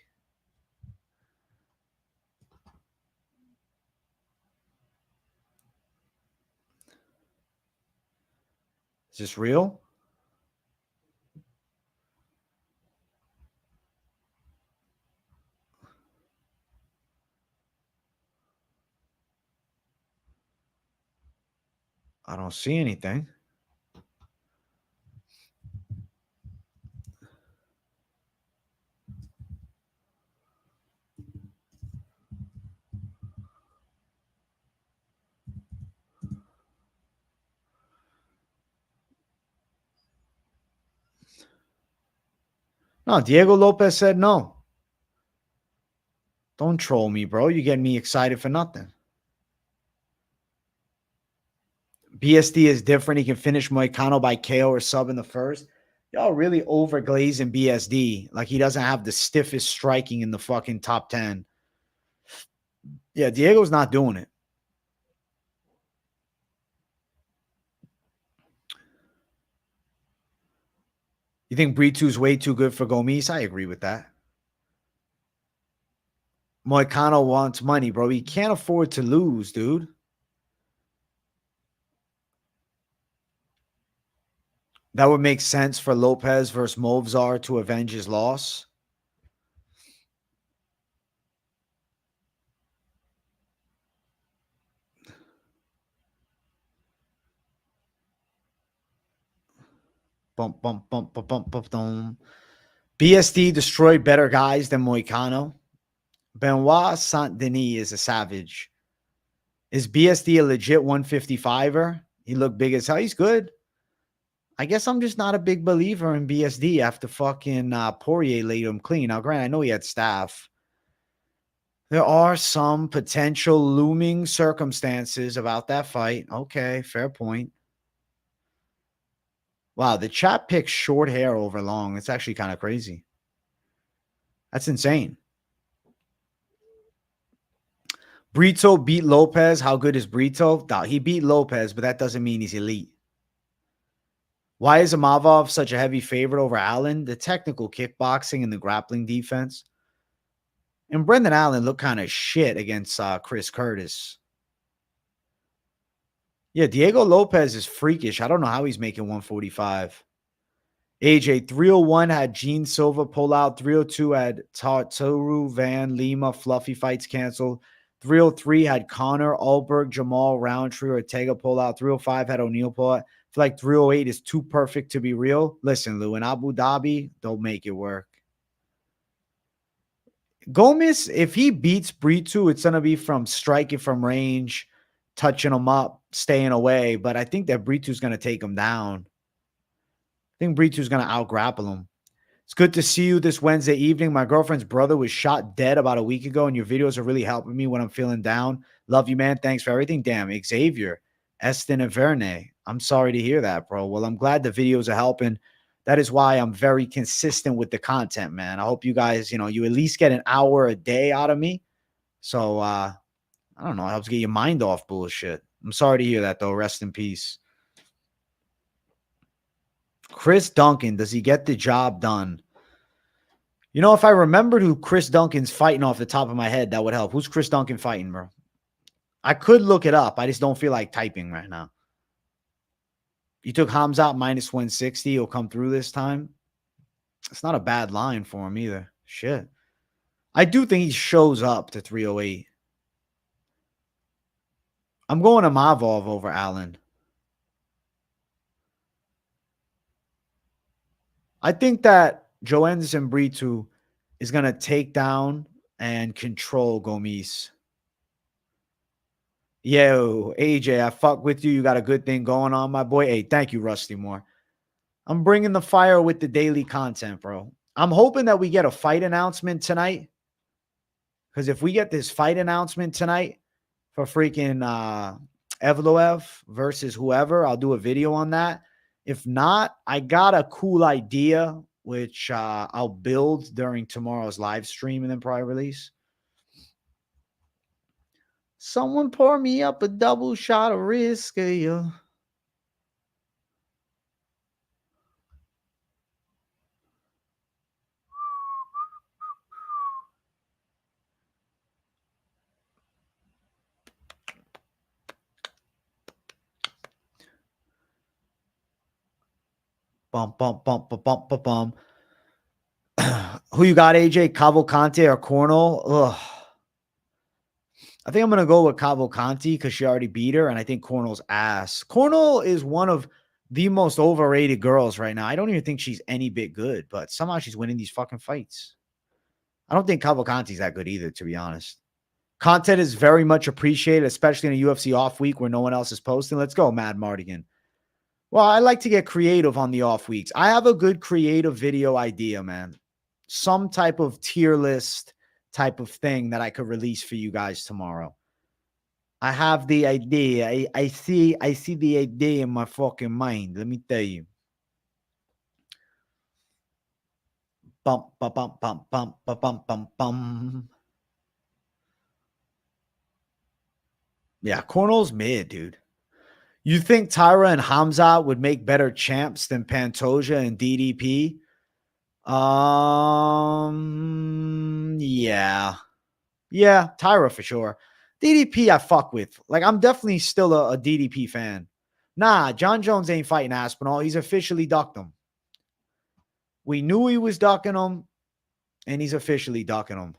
Is this real? I don't see anything. No, Diego Lopez said no. Don't troll me, bro. You get me excited for nothing. BSD is different. He can finish Moicano by KO or sub in the first. Y'all really overglazing BSD. Like he doesn't have the stiffest striking in the fucking top 10. Yeah, Diego's not doing it. You think Brito's way too good for Gomis? I agree with that. Moicano wants money, bro. He can't afford to lose, dude. That would make sense for Lopez versus Movsar to avenge his loss. Bump, bump, bump, bump, bump, bump, bump. BSD destroyed better guys than Moicano. Benoit Saint Denis is a savage. Is BSD a legit 155er? He looked big as hell. He's good. I guess I'm just not a big believer in BSD after fucking Poirier laid him clean. Now, granted, I know he had staff. There are some potential looming circumstances about that fight. Okay, fair point. Wow, the chat picks short hair over long. It's actually kind of crazy. That's insane. Brito beat Lopez. How good is Brito? He beat Lopez, but that doesn't mean he's elite. Why is Imavov such a heavy favorite over Allen? The technical kickboxing and the grappling defense. And Brendan Allen looked kind of shit against Chris Curtis. Yeah, Diego Lopez is freakish. I don't know how he's making 145. AJ, 301 had Gene Silva pull out. 302 had Tartaru Van Lima fluffy fights canceled. 303 had Connor, Alberg, Jamal, Rountree, Ortega pull out. 305 had O'Neal pull out. feel like 308 is too perfect to be real. Listen, Lou, in Abu Dhabi, they'll make it work. Gomez, if he beats Brito, it's going to be from striking from range, touching him up, staying away. But I think that Brito's going to take him down. I think Brito's going to out-grapple him. It's good to see you this Wednesday evening. My girlfriend's brother was shot dead about a week ago, and your videos are really helping me when I'm feeling down. Love you, man. Thanks for everything. Damn, Xavier, Eston Averne. I'm sorry to hear that, bro. Well, I'm glad the videos are helping. That is why I'm very consistent with the content, man. I hope you guys, you at least get an hour a day out of me. So, I don't know. It helps get your mind off bullshit. I'm sorry to hear that, though. Rest in peace. Chris Duncan, does he get the job done? If I remembered who Chris Duncan's fighting off the top of my head, that would help. Who's Chris Duncan fighting, bro? I could look it up. I just don't feel like typing right now. You took Hamzat minus 160. He'll come through this time. It's not a bad line for him either. Shit. I do think he shows up to 308. I'm going to Mavov over Allen. I think that Joanderson Brito is going to take down and control Gomis. Yo, AJ, I fuck with you. You got a good thing going on, my boy. Hey, thank you, Rusty Moore. I'm bringing the fire with the daily content, bro. I'm hoping that we get a fight announcement tonight. Because if we get this fight announcement tonight for freaking Evloev versus whoever, I'll do a video on that. If not, I got a cool idea, which I'll build during tomorrow's live stream and then probably release. Someone pour me up a double shot of whiskey. Bum, bum, bum, bum, bum, bum, bum. Who you got, AJ? Cavalcante or Cornell? Ugh. I think I'm going to go with Cavalcante because she already beat her, and I think Cornell's ass. Cornell is one of the most overrated girls right now. I don't even think she's any bit good, but somehow she's winning these fucking fights. I don't think Cavalcante's that good either, to be honest. Content is very much appreciated, especially in a UFC off week where no one else is posting. Let's go, Mad Mardigan. Well, I like to get creative on the off weeks. I have a good creative video idea, man. Some type of tier list type of thing that I could release for you guys tomorrow. I have the idea. I see the idea in my fucking mind. Let me tell you. Bum, bum, bum, bum, bum, bum, bum, bum, bum. Yeah, Cornell's mid, dude. You think Tyra and Hamza would make better champs than Pantoja and DDP? Yeah. Yeah, Tyra for sure. DDP I fuck with. Like, I'm definitely still a DDP fan. Nah, John Jones ain't fighting Aspinall. He's officially ducked him. We knew he was ducking him, and he's officially ducking him.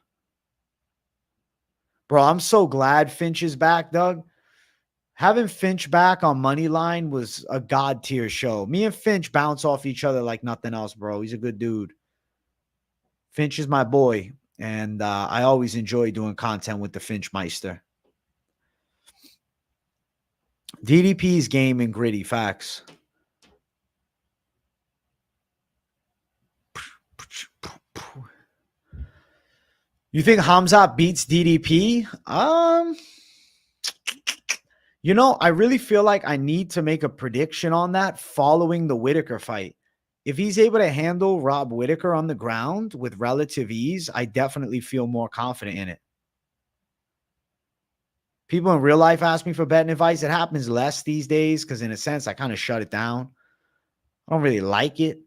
Bro, I'm so glad Finch is back, Doug. Having Finch back on Moneyline was a god tier show. Me and Finch bounce off each other like nothing else, bro. He's a good dude. Finch is my boy, and I always enjoy doing content with the Finchmeister. DDP's game and gritty, facts. You think Hamzat beats DDP? I really feel like I need to make a prediction on that following the Whitaker fight. If he's able to handle Rob Whitaker on the ground with relative ease, I definitely feel more confident in it. People in real life ask me for betting advice. It happens less these days because in a sense, I kind of shut it down. I don't really like it.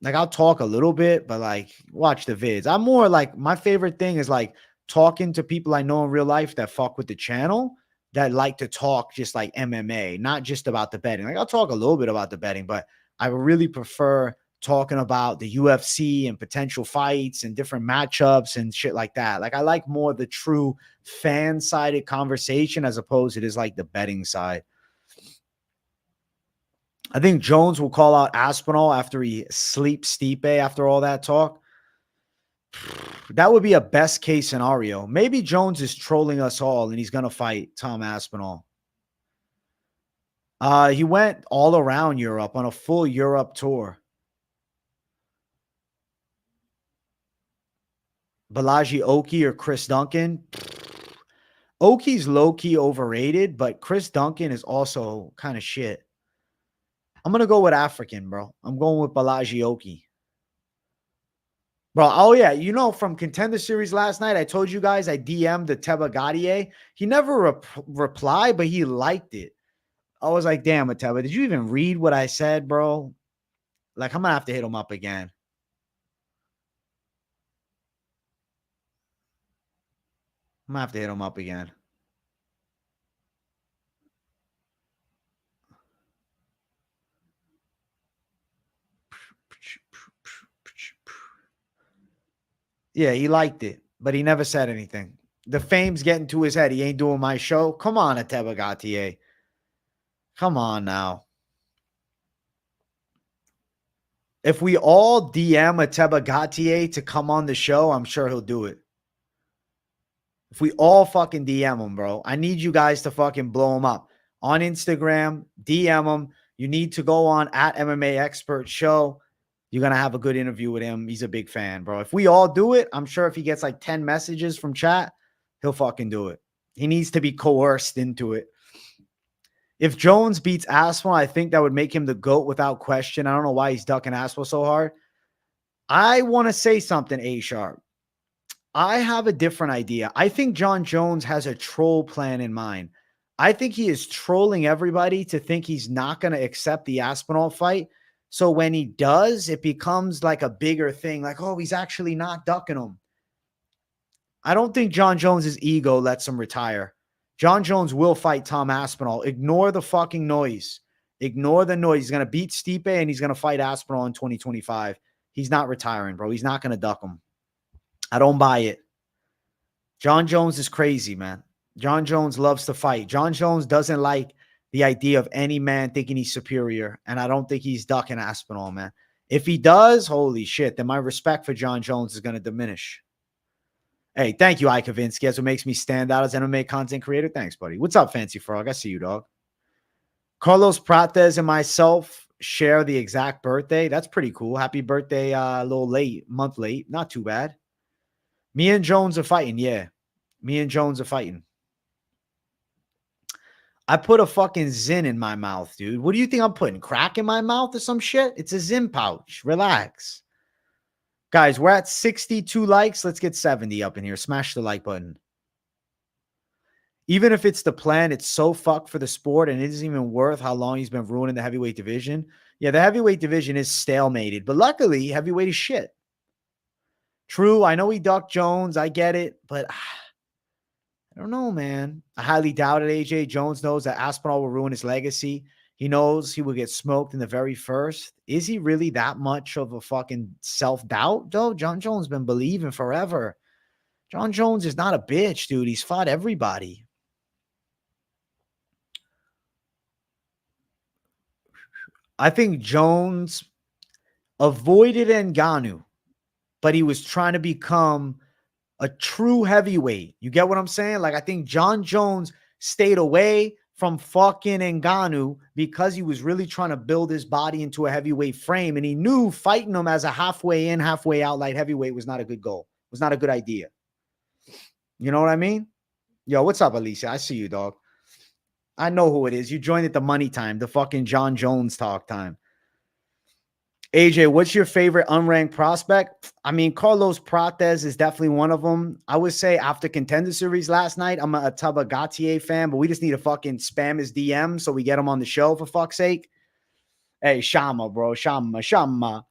Like, I'll talk a little bit, but like, watch the vids. I'm more like, my favorite thing is like talking to people I know in real life that fuck with the channel, that like to talk just like MMA, not just about the betting. Like, I'll talk a little bit about the betting, but I really prefer talking about the UFC and potential fights and different matchups and shit like that. Like, I like more the true fan-sided conversation as opposed to just like the betting side. I think Jones will call out Aspinall after he sleeps Stipe after all that talk. That would be a best case scenario. Maybe Jones is trolling us all and he's going to fight Tom Aspinall. He went all around Europe on a full Europe tour. Balaji Oki or Chris Duncan. Oki's low-key overrated, but Chris Duncan is also kind of shit. I'm going to go with African, bro. I'm going with Balaji Oki. Bro, oh yeah, you know, from Contender Series last night, I told you guys I DM'd the Teba Gadier. He never replied, but he liked it. I was like, damn, Teba, did you even read what I said, bro? Like, I'm going to have to hit him up again. I'm going to have to hit him up again. Yeah, he liked it, but he never said anything. The fame's getting to his head. He ain't doing my show. Come on, Teba Gadier. Come on now. If we all DM Teba Gadier to come on the show, I'm sure he'll do it. If we all fucking DM him, bro, I need you guys to fucking blow him up. On Instagram, DM him. You need to go on at MMA Expert Show. You're going to have a good interview with him. He's a big fan, bro. If we all do it, I'm sure if he gets like 10 messages from chat, he'll fucking do it. He needs to be coerced into it. If Jones beats Aspinall, I think that would make him the GOAT without question. I don't know why he's ducking Aspinall so hard. I want to say something, A-Sharp. I have a different idea. I think Jon Jones has a troll plan in mind. I think he is trolling everybody to think he's not going to accept the Aspinall fight. So when he does, it becomes like a bigger thing. Like, oh, he's actually not ducking him. I don't think Jon Jones's ego lets him retire. Jon Jones will fight Tom Aspinall. Ignore the fucking noise. Ignore the noise. He's going to beat Stipe and he's going to fight Aspinall in 2025. He's not retiring, bro. He's not going to duck him. I don't buy it. Jon Jones is crazy, man. Jon Jones loves to fight. Jon Jones doesn't like the idea of any man thinking he's superior, and I don't think he's ducking Aspinall, man. If he does, holy shit, then my respect for Jon Jones is going to diminish. Hey, thank you, Ike Kavinsky. That's what makes me stand out as an MMA content creator. Thanks, buddy. What's up, Fancy Frog? I see you, dog. Carlos Prates and myself share the exact birthday. That's pretty cool. Happy birthday, a little late, month late. Not too bad. Me and Jones are fighting, yeah. Me and Jones are fighting. I put a fucking Zin in my mouth, dude. What do you think I'm putting? Crack in my mouth or some shit? It's a Zin pouch. Relax. Guys, we're at 62 likes. Let's get 70 up in here. Smash the like button. Even if it's the plan, it's so fucked for the sport and it isn't even worth how long he's been ruining the heavyweight division. Yeah, the heavyweight division is stalemated, but luckily, heavyweight is shit. True, I know he ducked Jones. I get it, but I don't know, man. I highly doubt it, AJ. Jones knows that Aspinall will ruin his legacy. He knows he will get smoked in the very first. Is he really that much of a fucking self-doubt, though? Jon Jones been believing forever. Jon Jones is not a bitch, dude. He's fought everybody. I think Jones avoided Ngannou, but he was trying to become a true heavyweight. You get what I'm saying? Like, I think Jon Jones stayed away from fucking Ngannou because he was really trying to build his body into a heavyweight frame. And he knew fighting him as a halfway in, halfway out light heavyweight was not a good goal. It was not a good idea. You know what I mean? Yo, what's up, Alicia? I see you, dog. I know who it is. You joined at the money time, the fucking Jon Jones talk time. AJ, what's your favorite unranked prospect? I mean, Carlos Prates is definitely one of them. I would say after Contender Series last night, I'm a Teba Gadier fan, but we just need to fucking spam his DM so we get him on the show, for fuck's sake. Hey, Shama, bro. Shama.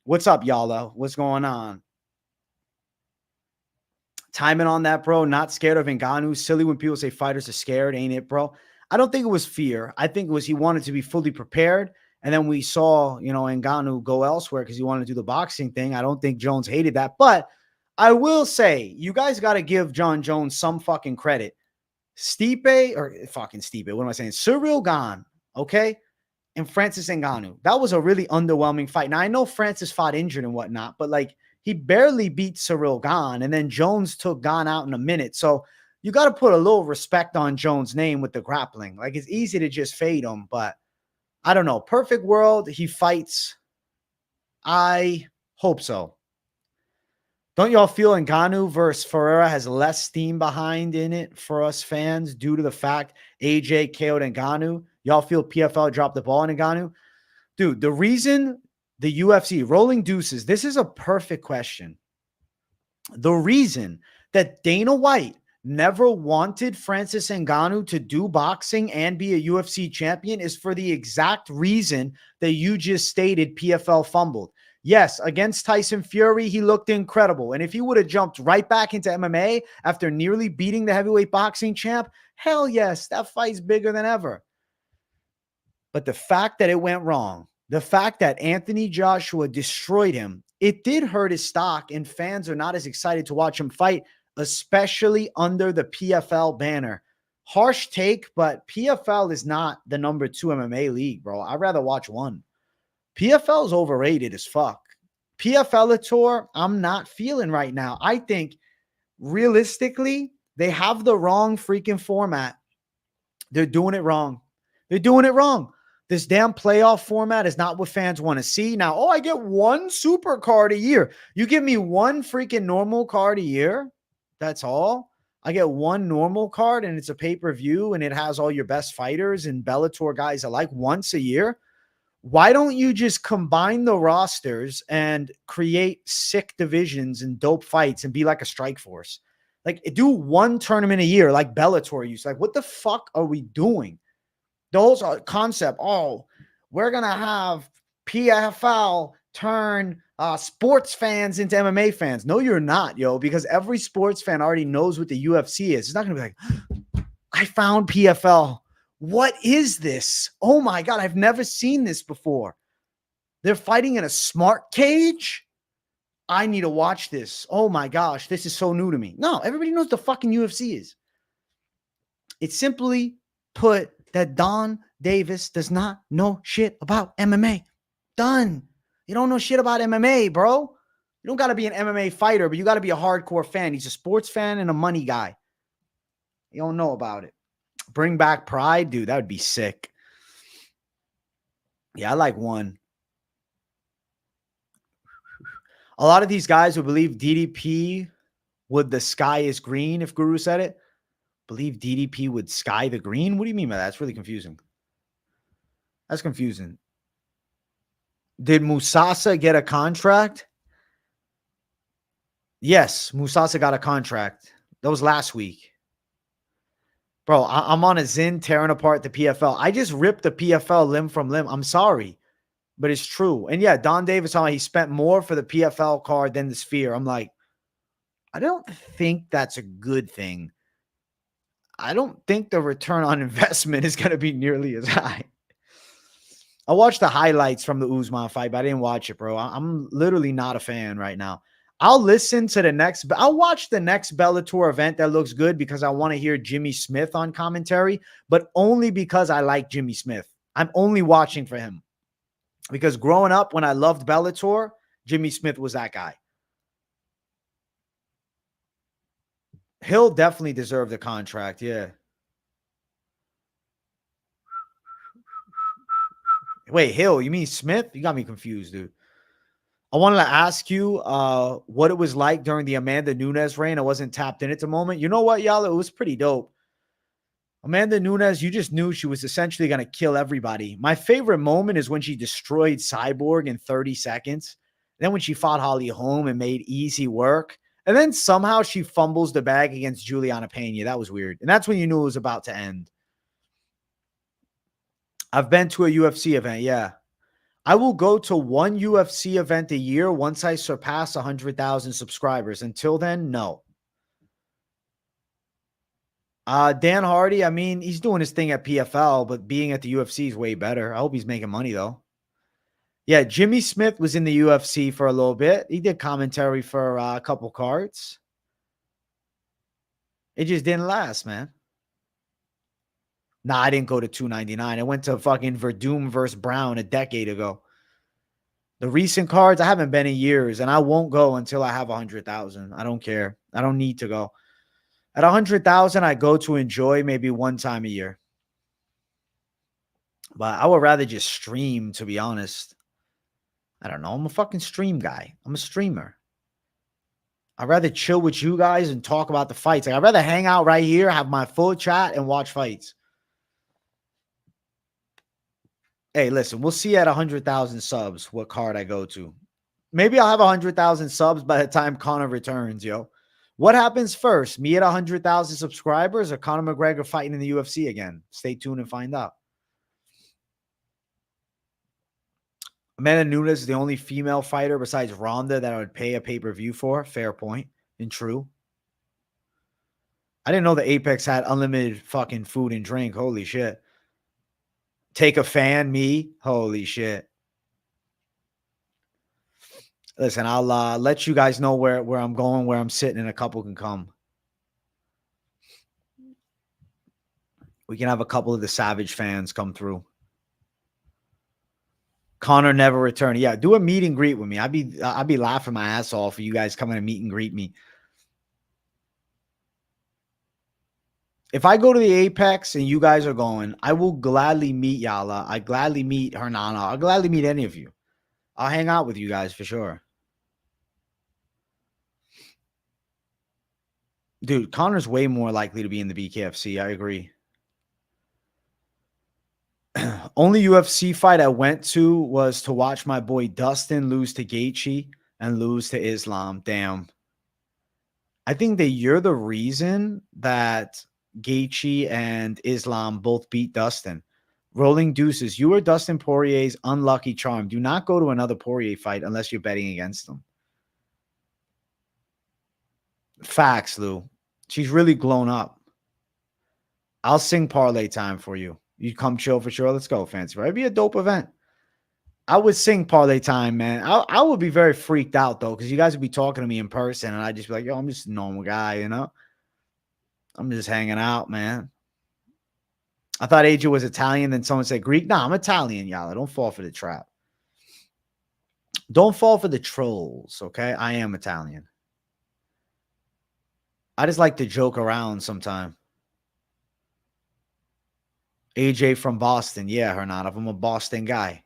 What's up, y'all? What's going on? Timing on that, bro. Not scared of Ngannou. Silly when people say fighters are scared, ain't it, bro? I don't think it was fear. I think it was he wanted to be fully prepared. And then we saw, you know, Ngannou go elsewhere because he wanted to do the boxing thing. I don't think Jones hated that. But I will say, you guys got to give Jon Jones some fucking credit. Stipe, or fucking Stipe, what am I saying? Cyril gone, okay? and Francis Ngannou. That was a really underwhelming fight. Now, I know Francis fought injured and whatnot, but like he barely beat Cyril Gane, and then Jones took Gane out in a minute. So you got to put a little respect on Jones' name with the grappling. Like it's easy to just fade him, but I don't know. Perfect world, he fights. I hope so. Don't y'all feel Ngannou versus Pereira has less steam behind in it for us fans due to the fact AJ KO'd Ngannou? Y'all feel PFL dropped the ball on Ngannou? Dude, the reason the UFC, rolling deuces, this is a perfect question. The reason that Dana White never wanted Francis Ngannou to do boxing and be a UFC champion is for the exact reason that you just stated PFL fumbled. Yes, against Tyson Fury, he looked incredible. And if he would have jumped right back into MMA after nearly beating the heavyweight boxing champ, hell yes, that fight's bigger than ever. But the fact that it went wrong, the fact that Anthony Joshua destroyed him, it did hurt his stock, and fans are not as excited to watch him fight, especially under the PFL banner. Harsh take, but PFL is not the number 2 MMA league, bro. I'd rather watch one. PFL is overrated as fuck. PFLator, I'm not feeling right now. I think realistically, they have the wrong freaking format. They're doing it wrong. They're doing it wrong. This damn playoff format is not what fans want to see. Now, I get one super card a year. You give me one freaking normal card a year. That's all. I get one normal card and it's a pay-per-view and it has all your best fighters and Bellator guys alike once a year. Why don't you just combine the rosters and create sick divisions and dope fights and be like a strike force? Like do one tournament a year like Bellator used. Like what the fuck are we doing? The whole concept, we're going to have PFL turn sports fans into MMA fans. No, you're not, yo, because every sports fan already knows what the UFC is. It's not going to be like, I found PFL. What is this? Oh my God, I've never seen this before. They're fighting in a smart cage? I need to watch this. Oh my gosh, this is so new to me. No, everybody knows the fucking UFC is. It's simply put that Don Davis does not know shit about MMA. Done. You don't know shit about MMA, bro. You don't got to be an MMA fighter, but you got to be a hardcore fan. He's a sports fan and a money guy. You don't know about it. Bring back Pride, dude. That would be sick. Yeah, I like one. A lot of these guys would believe DDP would the sky is green if Guru said it. Believe DDP would sky the green? What do you mean by that? That's really confusing. That's confusing. Did Mousasi get a contract? Yes, Mousasi got a contract. That was last week. Bro, I'm on a Zin tearing apart the PFL. I just ripped the PFL limb from limb. I'm sorry, but it's true. And yeah, Don Davis, he spent more for the PFL card than the Sphere. I'm like, I don't think that's a good thing. I don't think the return on investment is going to be nearly as high. I watched the highlights from the Usman fight, but I didn't watch it, bro. I'm literally not a fan right now. I'll listen to the next. I'll watch the next Bellator event that looks good because I want to hear Jimmy Smith on commentary, but only because I like Jimmy Smith. I'm only watching for him because growing up when I loved Bellator, Jimmy Smith was that guy. He'll definitely deserve the contract. Yeah. Wait, Hill, you mean Smith? You got me confused, dude. I wanted to ask you what it was like during the Amanda Nunes reign. I wasn't tapped in at the moment. You know what, y'all? It was pretty dope. Amanda Nunes, you just knew she was essentially going to kill everybody. My favorite moment is when she destroyed Cyborg in 30 seconds. Then when she fought Holly Holm and made easy work. And then somehow she fumbles the bag against Juliana Pena. That was weird. And that's when you knew it was about to end. I've been to a UFC event, yeah. I will go to one UFC event a year once I surpass 100,000 subscribers. Until then, no. Dan Hardy, I mean, he's doing his thing at PFL, but being at the UFC is way better. I hope he's making money, though. Yeah, Jimmy Smith was in the UFC for a little bit. He did commentary for a couple cards. It just didn't last, man. Nah, I didn't go to 299. I went to fucking Verdum versus Brown a decade ago. The recent cards, I haven't been in years, and I won't go until I have 100,000. I don't care. I don't need to go. At 100,000, I go to enjoy maybe one time a year. But I would rather just stream, to be honest. I don't know. I'm a fucking stream guy. I'm a streamer. I'd rather chill with you guys and talk about the fights. Like, I'd rather hang out right here, have my full chat, and watch fights. Hey, listen, we'll see at 100,000 subs what card I go to. Maybe I'll have 100,000 subs by the time Conor returns, yo. What happens first? Me at 100,000 subscribers or Conor McGregor fighting in the UFC again? Stay tuned and find out. Amanda Nunes is the only female fighter besides Ronda that I would pay a pay-per-view for. Fair point and true. I didn't know the Apex had unlimited fucking food and drink. Holy shit. Take a fan, me. Holy shit. Listen, I'll let you guys know where I'm going, where I'm sitting, and a couple can come. We can have a couple of the Savage fans come through. Conor never returned. Yeah, do a meet and greet with me. I'd be laughing my ass off for you guys coming to meet and greet me. If I go to the Apex and you guys are going, I will gladly meet Yala. I gladly meet Hernana. I'll gladly meet any of you. I'll hang out with you guys for sure. Dude, Conor's way more likely to be in the BKFC. I agree. Only UFC fight I went to was to watch my boy Dustin lose to Gaethje and lose to Islam. Damn. I think that you're the reason that Gaethje and Islam both beat Dustin. Rolling deuces. You are Dustin Poirier's unlucky charm. Do not go to another Poirier fight unless you're betting against him. Facts, Lou. She's really blown up. I'll sing parlay time for you. You come chill for sure. Let's go, fancy. Right? It'd be a dope event. I would sing parlay time, man. I would be very freaked out, though, because you guys would be talking to me in person, and I'd just be like, yo, I'm just a normal guy, you know? I'm just hanging out, man. I thought AJ was Italian. Then someone said Greek. Nah, I'm Italian, y'all. Don't fall for the trap. Don't fall for the trolls, okay? I am Italian. I just like to joke around sometime. AJ from Boston. Yeah, Hernanov. I'm a Boston guy.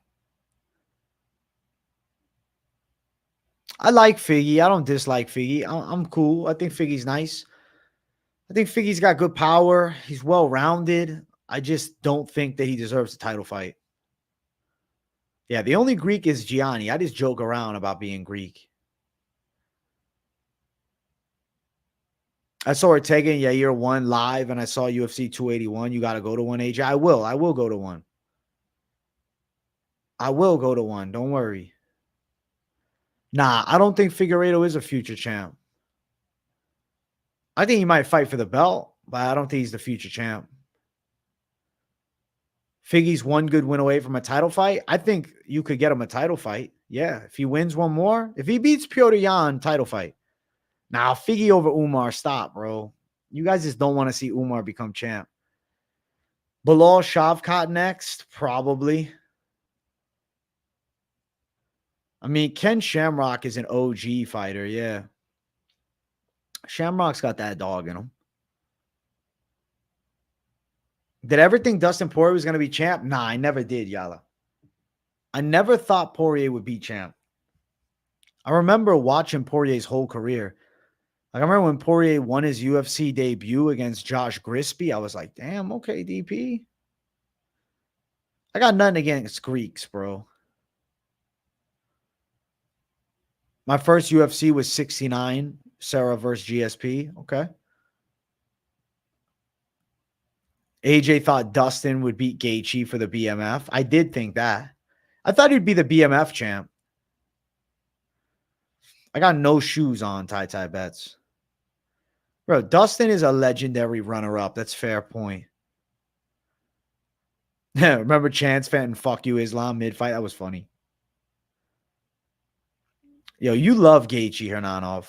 I like Figgy. I don't dislike Figgy. I'm cool. I think Figgy's nice. I think Figgy's got good power. He's well-rounded. I just don't think that he deserves a title fight. Yeah, the only Greek is Gianni. I just joke around about being Greek. I saw Ortega and Yair 1 live, and I saw UFC 281. You got to go to one, AJ. I will go to one. I will go to one. Don't worry. Nah, I don't think Figueiredo is a future champ. I think he might fight for the belt, but I don't think he's the future champ. Figgy's one good win away from a title fight. I think you could get him a title fight. Yeah, if he wins one more. If he beats Piotr Jan, title fight. Now, Figgy over Umar, stop, bro. You guys just don't want to see Umar become champ. Bilal Shavkat next? Probably. I mean, Ken Shamrock is an OG fighter, yeah. Shamrock's got that dog in him. Did I ever think Dustin Poirier was going to be champ? Nah, I never did, Yala. I never thought Poirier would be champ. I remember watching Poirier's whole career. Like, I remember when Poirier won his UFC debut against Josh Grisby, I was like, damn, okay, DP. I got nothing against Greeks, bro. My first UFC was 69, Sarah versus GSP. Okay. AJ thought Dustin would beat Gaethje for the BMF. I did think that. I thought he'd be the BMF champ. I got no shoes on, tie bets. Bro, Dustin is a legendary runner-up. That's fair point. Remember Chance Fenton, fuck you, Islam, mid-fight? That was funny. Yo, you love Gaethje, Hernanov.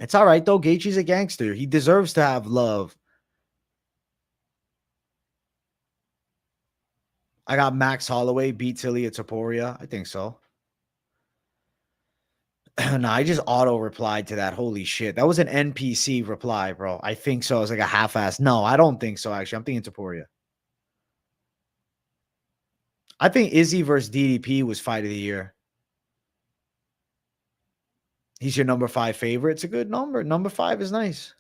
It's all right, though. Gaethje's a gangster. He deserves to have love. I got Max Holloway beats Ilya Taporia. I think so. No, I just auto replied to that. Holy shit. That was an NPC reply, bro. I think so. It's like a half-ass. No, I don't think so, actually. I'm thinking Taporia. I think Izzy versus DDP was fight of the year. He's your number 5 favorite. It's a good number. Number 5 is nice.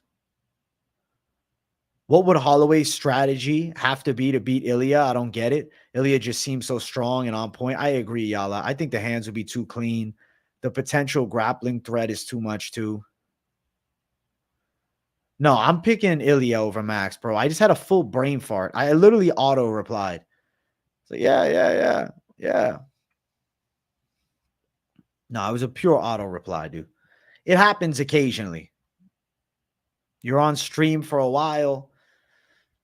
What would Holloway's strategy have to be to beat Ilya? I don't get it. Ilya just seems so strong and on point. I agree, Yala. I think the hands would be too clean. The potential grappling threat is too much, too. No, I'm picking Ilya over Max, bro. I just had a full brain fart. I literally auto replied. So yeah. No, it was a pure auto reply, dude. It happens occasionally. You're on stream for a while.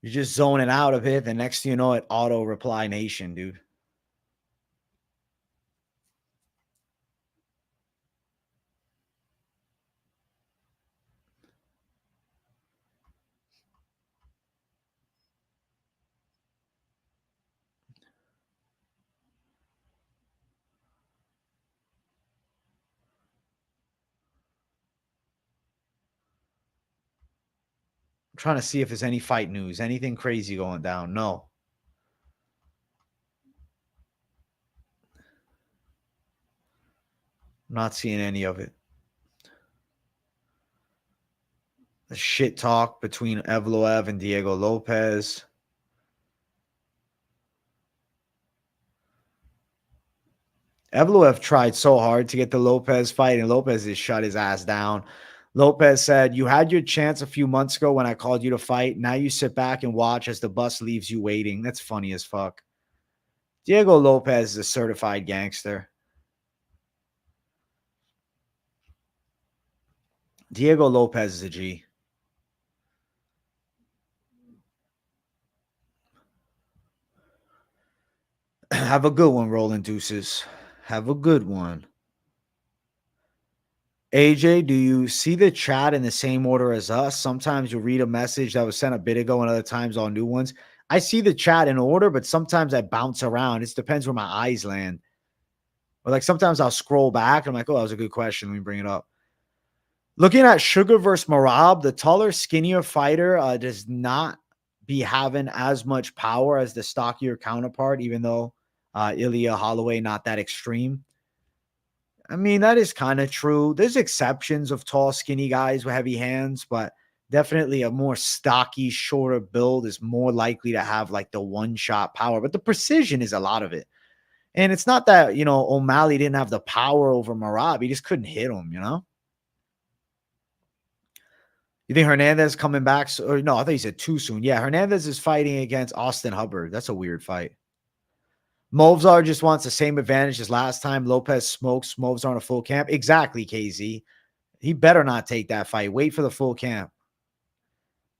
You're just zoning out of it. The next thing you know, it auto reply nation, dude. I'm trying to see if there's any fight news, anything crazy going down. No. I'm not seeing any of it. The shit talk between Evloev and Diego Lopez. Evloev tried so hard to get the Lopez fight, and Lopez just shut his ass down. Lopez said, "You had your chance a few months ago when I called you to fight. Now you sit back and watch as the bus leaves you waiting." That's funny as fuck. Diego Lopez is a certified gangster. Diego Lopez is a G. Have a good one, Rolling Deuces. Have a good one. AJ, do you see the chat in the same order as us? Sometimes you read a message that was sent a bit ago and other times all new ones. I see the chat in order, but sometimes I bounce around. It depends where my eyes land. Or like sometimes I'll scroll back and I'm like, oh, that was a good question. Let me bring it up. Looking at Sugar versus Marab, the taller, skinnier fighter does not be having as much power as the stockier counterpart, even though Ilya Holloway not that extreme. I mean, that is kind of true. There's exceptions of tall, skinny guys with heavy hands, but definitely a more stocky, shorter build is more likely to have like the one-shot power. But the precision is a lot of it. And it's not that, you know, O'Malley didn't have the power over Marab. He just couldn't hit him, you know? You think Hernandez coming back? Or no, I thought you said too soon. Yeah, Hernandez is fighting against Austin Hubbard. That's a weird fight. Movsar just wants the same advantage as last time. Lopez smokes Movsar on a full camp. Exactly, KZ. He better not take that fight. Wait for the full camp.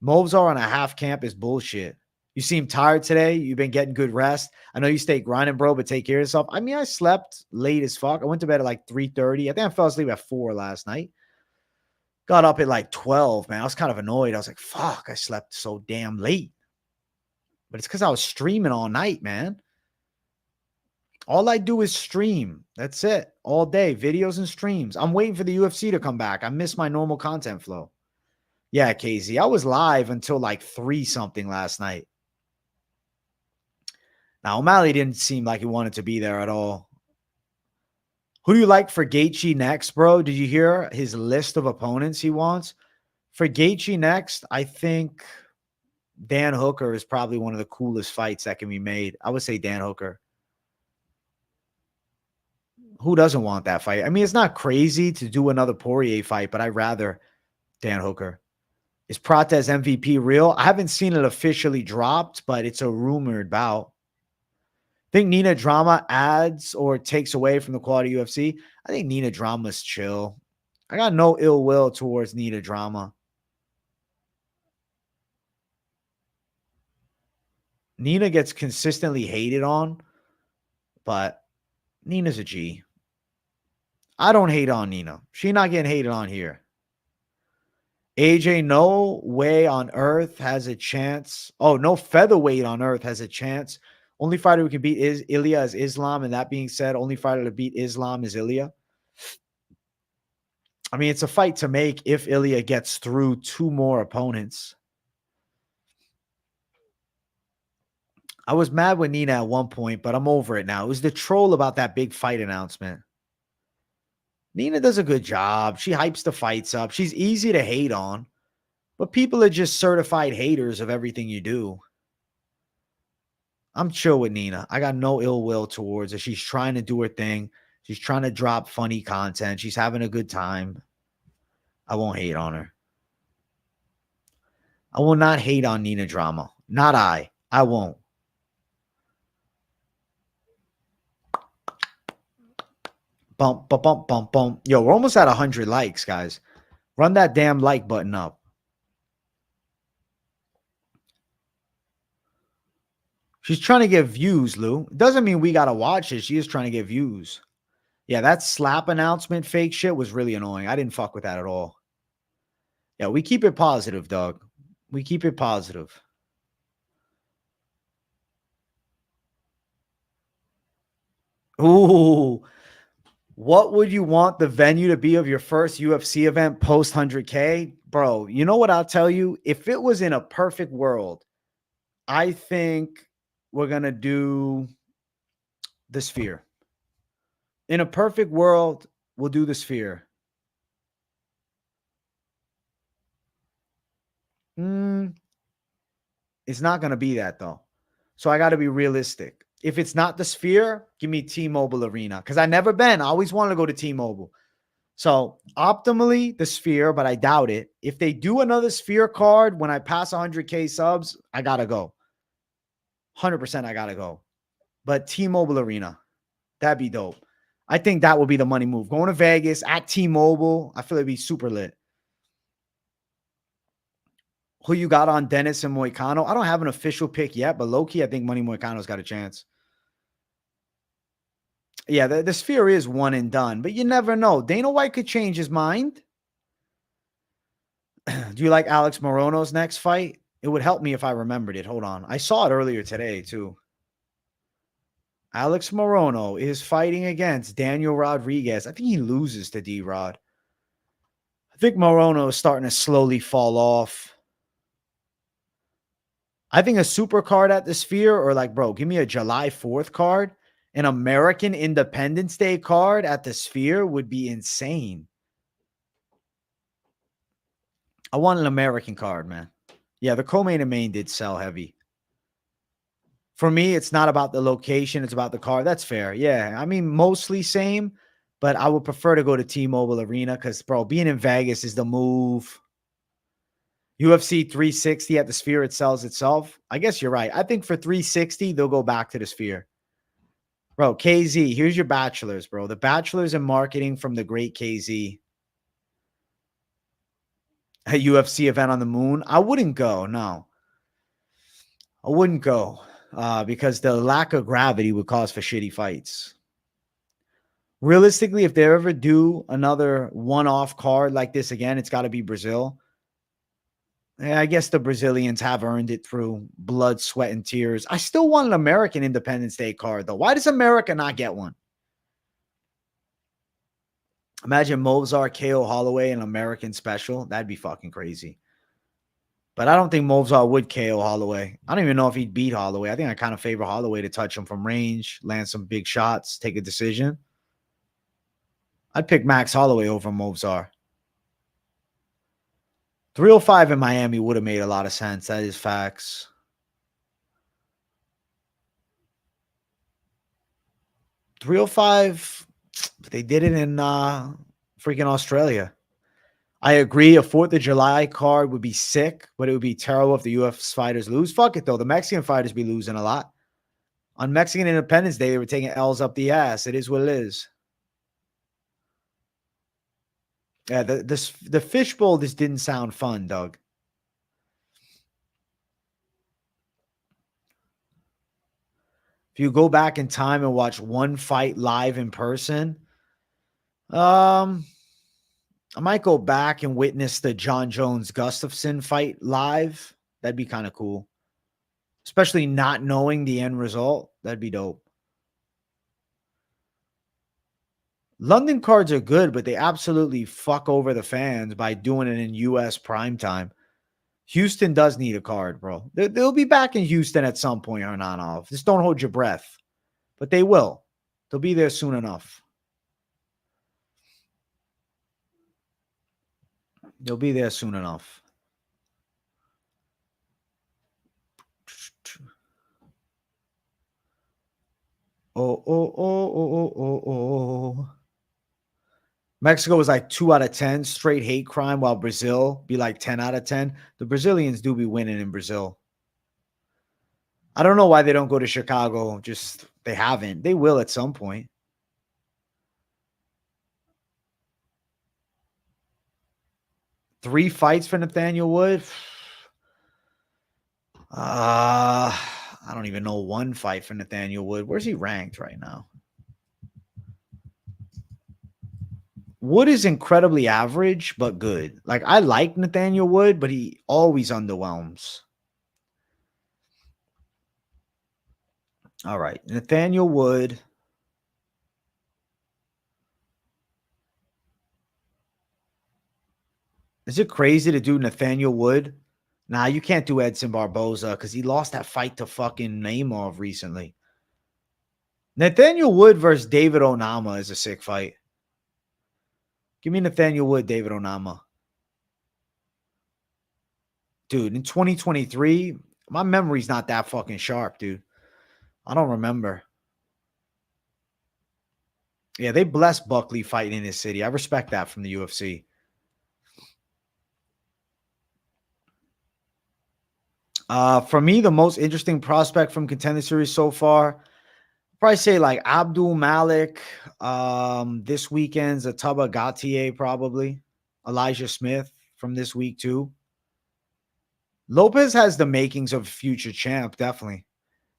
Movsar on a half camp is bullshit. You seem tired today. You've been getting good rest. I know you stay grinding, bro, but take care of yourself. I mean, I slept late as fuck. I went to bed at like 3:30. I think I fell asleep at 4 last night. Got up at like 12, man. I was kind of annoyed. I was like, fuck, I slept so damn late. But it's because I was streaming all night, man. All I do is stream. That's it. All day. Videos and streams. I'm waiting for the UFC to come back. I miss my normal content flow. Yeah, KZ. I was live until like 3 something last night. Now, O'Malley didn't seem like he wanted to be there at all. Who do you like for Gaethje next, bro? Did you hear his list of opponents he wants? For Gaethje next, I think Dan Hooker is probably one of the coolest fights that can be made. I would say Dan Hooker. Who doesn't want that fight? I mean, it's not crazy to do another Poirier fight, but I'd rather Dan Hooker. Is Prates MVP real? I haven't seen it officially dropped, but it's a rumored bout. Think Nina Drama adds or takes away from the quality of UFC? I think Nina Drama's chill. I got no ill will towards Nina Drama. Nina gets consistently hated on, but Nina's a G. I don't hate on Nina. She not getting hated on here. AJ, no way on earth has a chance. Oh, no featherweight on earth has a chance Only fighter who can beat Ilya is Islam. And that being said, only fighter to beat Islam is Ilya. I mean, it's a fight to make if Ilya gets through 2 more opponents. I was mad with Nina at one point, but I'm over it now. It was the troll about that big fight announcement. Nina does a good job. She hypes the fights up. She's easy to hate on, but people are just certified haters of everything you do. I'm chill with Nina. I got no ill will towards her. She's trying to do her thing. She's trying to drop funny content. She's having a good time. I won't hate on her. I will not hate on Nina Drama. Not I. I won't. Bump, bump, bump, bump, bump. Yo, we're almost at 100 likes, guys. Run that damn like button up. She's trying to get views, Lou. It doesn't mean we got to watch it. She is trying to get views. Yeah, that slap announcement fake shit was really annoying. I didn't fuck with that at all. Yeah, we keep it positive, dog. We keep it positive. Ooh. What would you want the venue to be of your first UFC event post 100K? Bro, you know what I'll tell you? If it was in a perfect world, I think we're going to do the Sphere. In a perfect world, we'll do the Sphere. It's not going to be that, though. So I got to be realistic. If it's not the Sphere, give me T-Mobile Arena. Because I've never been. I always wanted to go to T-Mobile. So optimally, the Sphere, but I doubt it. If they do another Sphere card when I pass 100K subs, I got to go. 100% I got to go. But T-Mobile Arena, that'd be dope. I think that would be the money move. Going to Vegas at T-Mobile, I feel it'd be super lit. Who you got on Dennis and Moicano? I don't have an official pick yet, but low-key, I think Money Moicano's got a chance. Yeah, the Sphere is one and done, but you never know. Dana White could change his mind. Do you like Alex Morono's next fight? It would help me if I remembered it. Hold on. I saw it earlier today, too. Alex Morono is fighting against Daniel Rodriguez. I think he loses to D-Rod. I think Morono is starting to slowly fall off. I think a super card at the Sphere, or like, bro, give me a July 4th card. An American Independence Day card at the Sphere would be insane. I want an American card, man. Yeah, the co-main and main did sell heavy. For me, it's not about the location. It's about the card. That's fair. Yeah, I mean, mostly same, but I would prefer to go to T-Mobile Arena because, bro, being in Vegas is the move. UFC 360 at the Sphere, it sells itself. I guess you're right. I think for 360, they'll go back to the Sphere. Bro, KZ, here's your bachelor's, bro. The bachelor's in marketing from the great KZ. A UFC event on the moon. I wouldn't go. No. I wouldn't go because the lack of gravity would cause for shitty fights. Realistically, if they ever do another one-off card like this again, it's got to be Brazil. I guess the Brazilians have earned it through blood, sweat, and tears. I still want an American Independence Day card, though. Why does America not get one? Imagine Movsar KO Holloway an American special. That'd be fucking crazy. But I don't think Movsar would KO Holloway. I don't even know if he'd beat Holloway. I think I kind of favor Holloway to touch him from range, land some big shots, take a decision. I'd pick Max Holloway over Movsar. 305 in Miami would have made a lot of sense. That is facts. .305, they did it in freaking Australia. I agree. A 4th of July card would be sick, but it would be terrible if the UFC fighters lose. Fuck it, though. The Mexican fighters be losing a lot. On Mexican Independence Day, they were taking L's up the ass. It is what it is. Yeah, the fishbowl just didn't sound fun, Doug. If you go back in time and watch one fight live in person, I might go back and witness the John Jones Gustafsson fight live. That'd be kind of cool. especially not knowing the end result. That'd be dope. London cards are good, but they absolutely fuck over the fans by doing it in US primetime. Houston does need a card, bro. They'll be back in Houston at some point, Hernanov. Just don't hold your breath. But they will. They'll be there soon enough. They'll be there soon enough. Oh, oh, oh, oh, oh, oh, oh. Mexico was like 2 out of 10 straight hate crime, while Brazil be like 10 out of 10. The Brazilians do be winning in Brazil. I don't know why they don't go to Chicago. Just they haven't. They will at some point. Three fights for Nathaniel Wood. I don't even know one fight for Nathaniel Wood. Where's he ranked right now? Wood is incredibly average, but good. Like, I like Nathaniel Wood, but he always underwhelms. All right. Nathaniel Wood. Is it crazy to do Nathaniel Wood? Nah, you can't do Edson Barboza because he lost that fight to fucking Naimov recently. Nathaniel Wood versus David Onama is a sick fight. Give me Nathaniel Wood, David Onama. Dude, in 2023, my memory's not that fucking sharp, dude. I don't remember. Yeah, they blessed Buckley fighting in his city. I respect that from the UFC. For me, the most interesting prospect from Contender Series so far, probably say like Abdul Malik. This weekend's Ataba Gatier, probably. Elijah Smith from this week too. Lopez has the makings of future champ, definitely.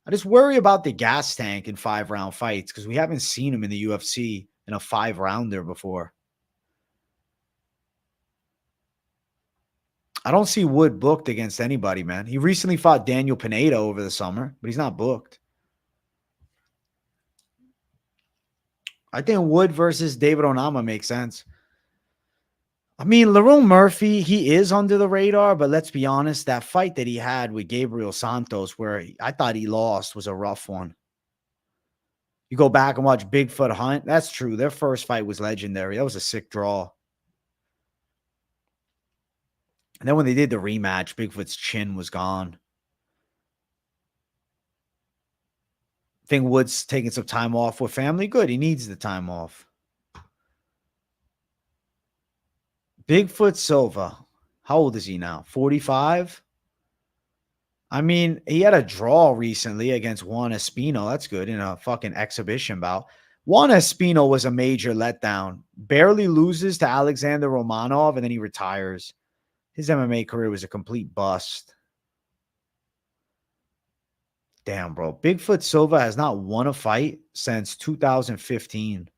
I just worry about the gas tank in 5-round fights because we haven't seen him in the UFC in a 5-rounder before. I don't see Wood booked against anybody, man. He recently fought Daniel Pineda over the summer, but he's not booked. I think Wood versus David Onama makes sense. I mean, Lerone Murphy, he is under the radar, but let's be honest, that fight that he had with Gabriel Santos, where I thought he lost, was a rough one. You go back and watch Bigfoot Hunt. That's true. Their first fight was legendary. That was a sick draw. And then when they did the rematch, Bigfoot's chin was gone. I think Wood's taking some time off with family. Good. He needs the time off. Bigfoot Silva. How old is he now? 45? I mean, he had a draw recently against Juan Espino. That's good in a fucking exhibition bout. Juan Espino was a major letdown. Barely loses to Alexander Romanov, and then he retires. His MMA career was a complete bust. Damn, bro. Bigfoot Silva has not won a fight since 2015.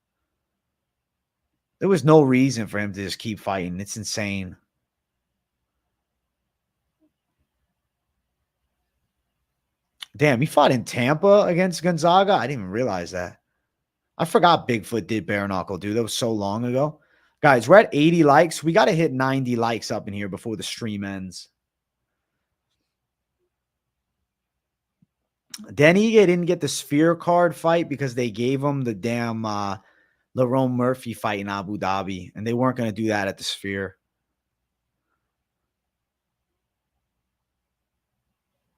There was no reason for him to just keep fighting. It's insane. Damn, he fought in Tampa against Gonzaga? I didn't even realize that. I forgot Bigfoot did bare knuckle, dude. That was so long ago. Guys, we're at 80 likes. We got to hit 90 likes up in here before the stream ends. Denny didn't get the Sphere card fight because they gave him the damn Lerone Murphy fight in Abu Dhabi, and they weren't going to do that at the Sphere.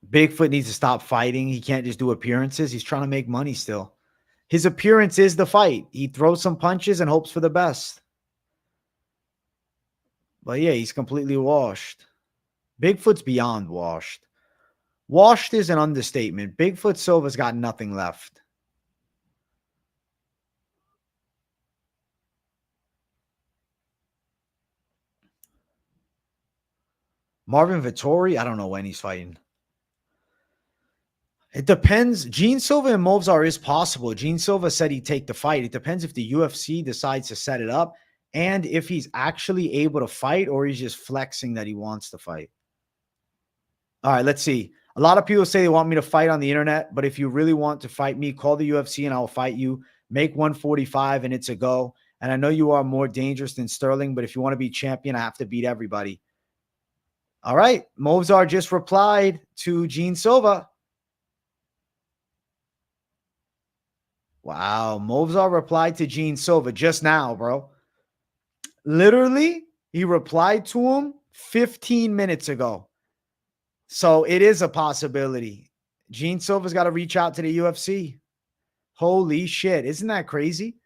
Bigfoot needs to stop fighting. He can't just do appearances. He's trying to make money still. His appearance is the fight. He throws some punches and hopes for the best. But yeah, he's completely washed. Bigfoot's beyond washed. Washed is an understatement. Bigfoot Silva's got nothing left. Marvin Vettori, I don't know when he's fighting. It depends. Gene Silva and Movsar is possible. Gene Silva said he'd take the fight. It depends if the UFC decides to set it up and if he's actually able to fight or he's just flexing that he wants to fight. All right, let's see. A lot of people say they want me to fight on the internet, but if you really want to fight me, call the UFC and I will fight you. Make 145 and it's a go. And I know you are more dangerous than Sterling, but if you want to be champion, I have to beat everybody. All right. Movsar just replied to Gene Silva. Wow. Movsar replied to Gene Silva just now, bro. Literally, he replied to him 15 minutes ago. So it is a possibility. Gene Silva's got to reach out to the UFC. Holy shit. Isn't that crazy?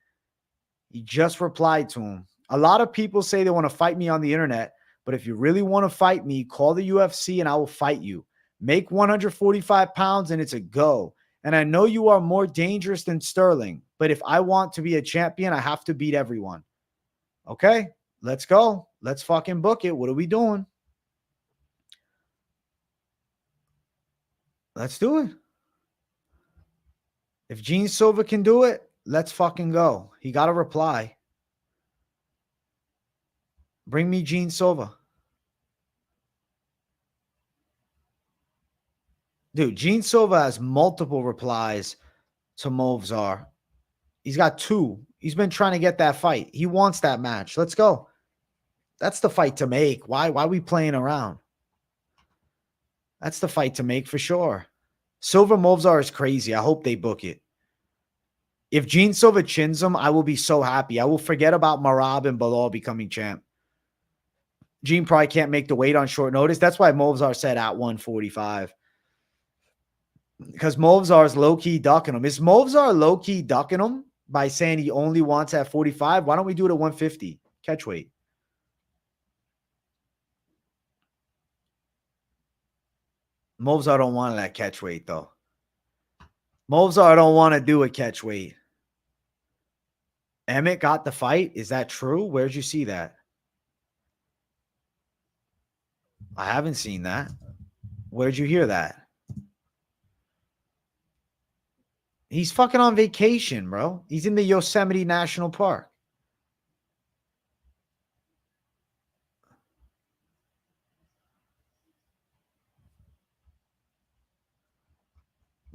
He just replied to him. A lot of people say they want to fight me on the internet, but if you really want to fight me, call the UFC and I will fight you. Make 145 pounds and it's a go. And I know you are more dangerous than Sterling, but if I want to be a champion, I have to beat everyone. Okay, let's go. Let's fucking book it. What are we doing? Let's do it. If Gene Silva can do it, let's fucking go. He got a reply. Bring me Gene Silva. Dude, Gene Silva has multiple replies to Movsar. He's got 2. He's been trying to get that fight. He wants that match. Let's go. That's the fight to make. Why are we playing around? That's the fight to make for sure. Silva Movsar is crazy. I hope they book it. If Gene Silva chins him, I will be so happy. I will forget about Marab and Bilal becoming champ. Gene probably can't make the weight on short notice. That's why Movsar said at 145. Because Movsar is low-key ducking him. Is Movsar low-key ducking him by saying he only wants at 45? Why don't we do it at 150? Catch weight. Movsar don't want that catch weight, though. Movsar don't want to do a catch weight. Emmett got the fight. Is that true? Where'd you see that? I haven't seen that. Where'd you hear that? He's fucking on vacation, bro. He's in the Yosemite National Park.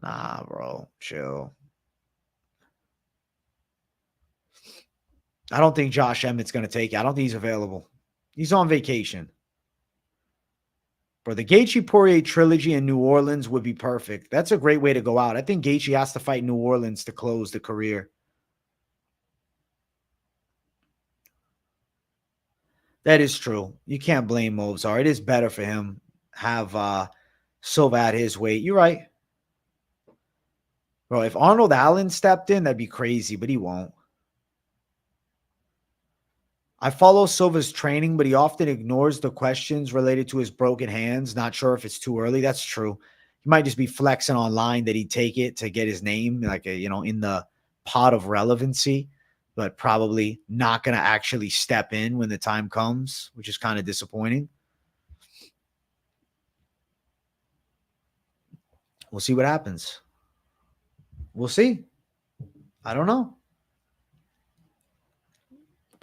Nah, bro. Chill. I don't think Josh Emmett's going to take it. I don't think he's available. He's on vacation. Bro, the Gaethje Poirier trilogy in New Orleans would be perfect. That's a great way to go out. I think Gaethje has to fight New Orleans to close the career. That is true. You can't blame Movsar. It is better for him have Silva at his weight. You're right. Bro, if Arnold Allen stepped in, that'd be crazy, but he won't. I follow Silva's training, but he often ignores the questions related to his broken hands. Not sure if it's too early. That's true. He might just be flexing online that he'd take it to get his name, like, in the pot of relevancy, but probably not going to actually step in when the time comes, which is kind of disappointing. We'll see what happens. We'll see. I don't know.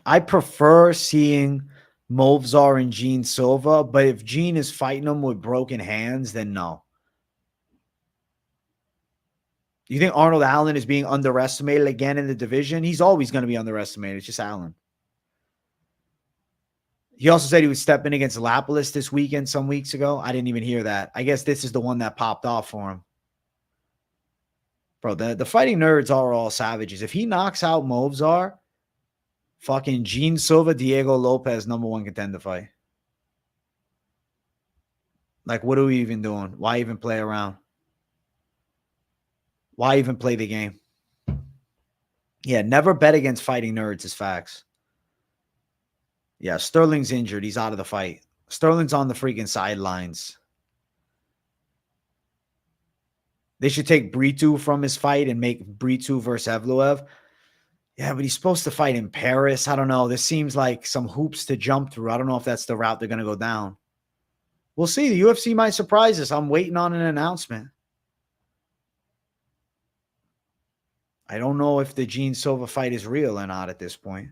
I prefer seeing Movsar and Gene Silva, but if Gene is fighting him with broken hands, then no. You think Arnold Allen is being underestimated again in the division? He's always going to be underestimated. It's just Allen. He also said he would step in against Lapalus this weekend some weeks ago. I didn't even hear that. I guess this is the one that popped off for him. Bro, the fighting nerds are all savages. If he knocks out Movsar, fucking Gene Silva, Diego Lopez, #1 contender fight. Like, what are we even doing? Why even play around? Why even play the game? Yeah, never bet against fighting nerds is facts. Yeah, Sterling's injured. He's out of the fight. Sterling's on the freaking sidelines. They should take Brito from his fight and make Brito versus Evloev. Yeah, but he's supposed to fight in Paris. I don't know. This seems like some hoops to jump through. I don't know if that's the route they're going to go down. We'll see. The UFC might surprise us. I'm waiting on an announcement. I don't know if the Gene Silva fight is real or not at this point.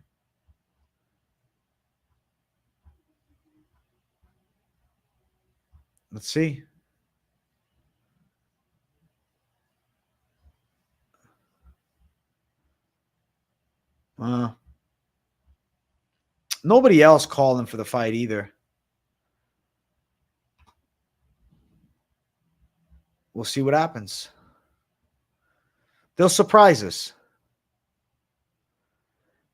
Let's see. Nobody else calling for the fight either. We'll see what happens. They'll surprise us.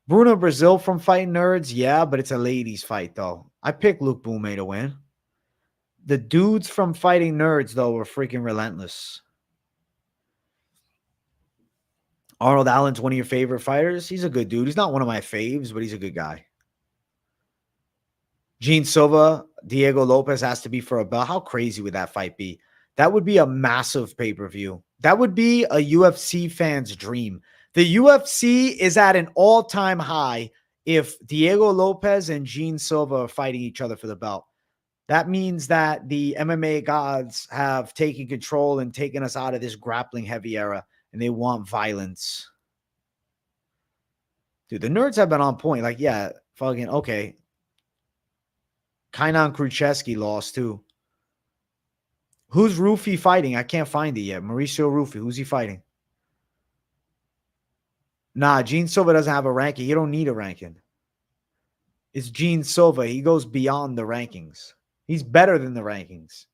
Bruno Brazil from Fighting Nerds, yeah, but it's a ladies fight, though. I picked Luke Boumet to win. The dudes from Fighting Nerds, though, were freaking relentless. Arnold Allen's one of your favorite fighters. He's a good dude. He's not one of my faves, but he's a good guy. Gene Silva, Diego Lopez has to be for a belt. How crazy would that fight be? That would be a massive pay-per-view. That would be a UFC fan's dream. The UFC is at an all-time high if Diego Lopez and Gene Silva are fighting each other for the belt. That means that the MMA gods have taken control and taken us out of this grappling heavy era, and they want violence. Dude, the nerds have been on point. Like, yeah, fucking, okay. Kainan Krucheski lost, too. Who's Rufy fighting? I can't find it yet. Mauricio Rufy. Who's he fighting? Nah, Gene Silva doesn't have a ranking. You don't need a ranking. It's Gene Silva. He goes beyond the rankings. He's better than the rankings.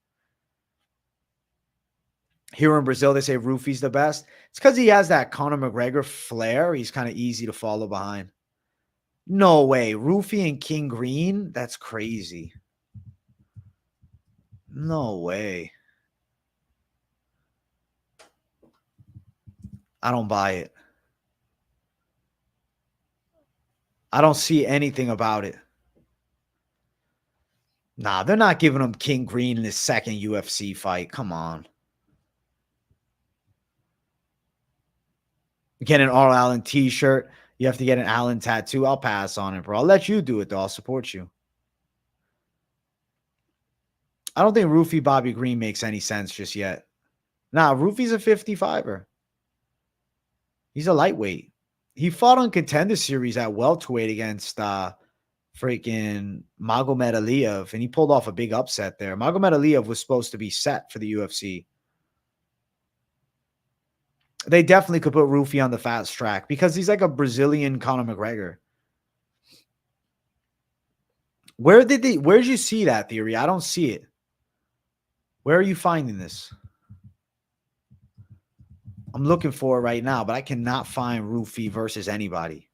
Here in Brazil, they say Rufy's the best. It's because he has that Conor McGregor flair. He's kind of easy to follow behind. No way. Rufy and King Green? That's crazy. No way. I don't buy it. I don't see anything about it. Nah, they're not giving him King Green in his second UFC fight. Come on. Get an Arnold Allen t-shirt. You have to get an Allen tattoo. I'll pass on it, bro. I'll let you do it, though. I'll support you. I don't think Rufy Bobby Green makes any sense just yet. Nah, Rufy's a 55er. He's a lightweight. He fought on Contender Series at welterweight against freaking Magomed Aliyev, and he pulled off a big upset there. Magomed Aliyev was supposed to be set for the UFC. They definitely could put Rufy on the fast track because he's like a Brazilian Conor McGregor. Where'd you see that theory? I don't see it. Where are you finding this? I'm looking for it right now, but I cannot find Rufy versus anybody.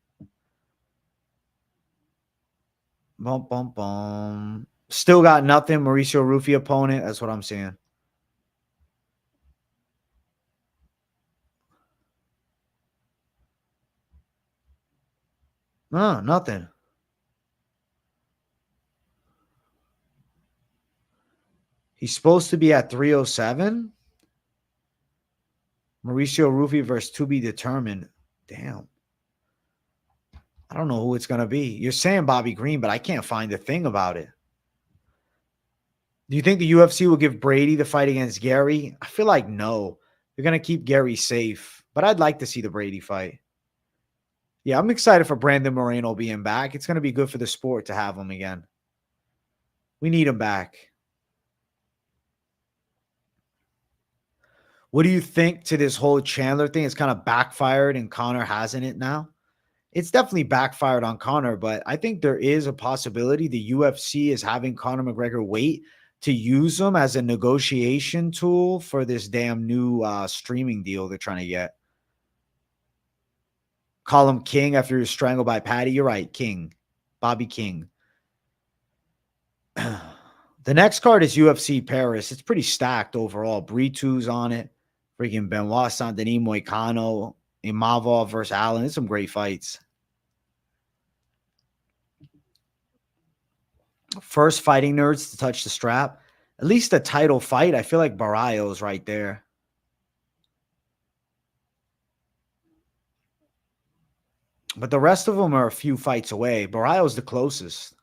Bum, bum, bum. Still got nothing. Mauricio Rufy opponent. That's what I'm saying. No, nothing. He's supposed to be at 307. Mauricio Rufy versus to be determined. Damn. I don't know who it's going to be. You're saying Bobby Green, but I can't find a thing about it. Do you think the UFC will give Brady the fight against Gary? I feel like no. They're going to keep Gary safe, but I'd like to see the Brady fight. Yeah, I'm excited for Brandon Moreno being back. It's going to be good for the sport to have him again. We need him back. What do you think to this whole Chandler thing? It's kind of backfired and Conor hasn't it now? It's definitely backfired on Conor, but I think there is a possibility the UFC is having Conor McGregor wait to use him as a negotiation tool for this damn new streaming deal they're trying to get. Call him King after he was strangled by Patty. You're right, King. Bobby King. The next card is UFC Paris. It's pretty stacked overall. Brito's on it. Freaking Benoit Saint-Denis, Moicano, Imavov versus Allen. It's some great fights. First Fighting Nerds to touch the strap. At least a title fight. I feel like Barrios right there. But the rest of them are a few fights away. Barrios the closest.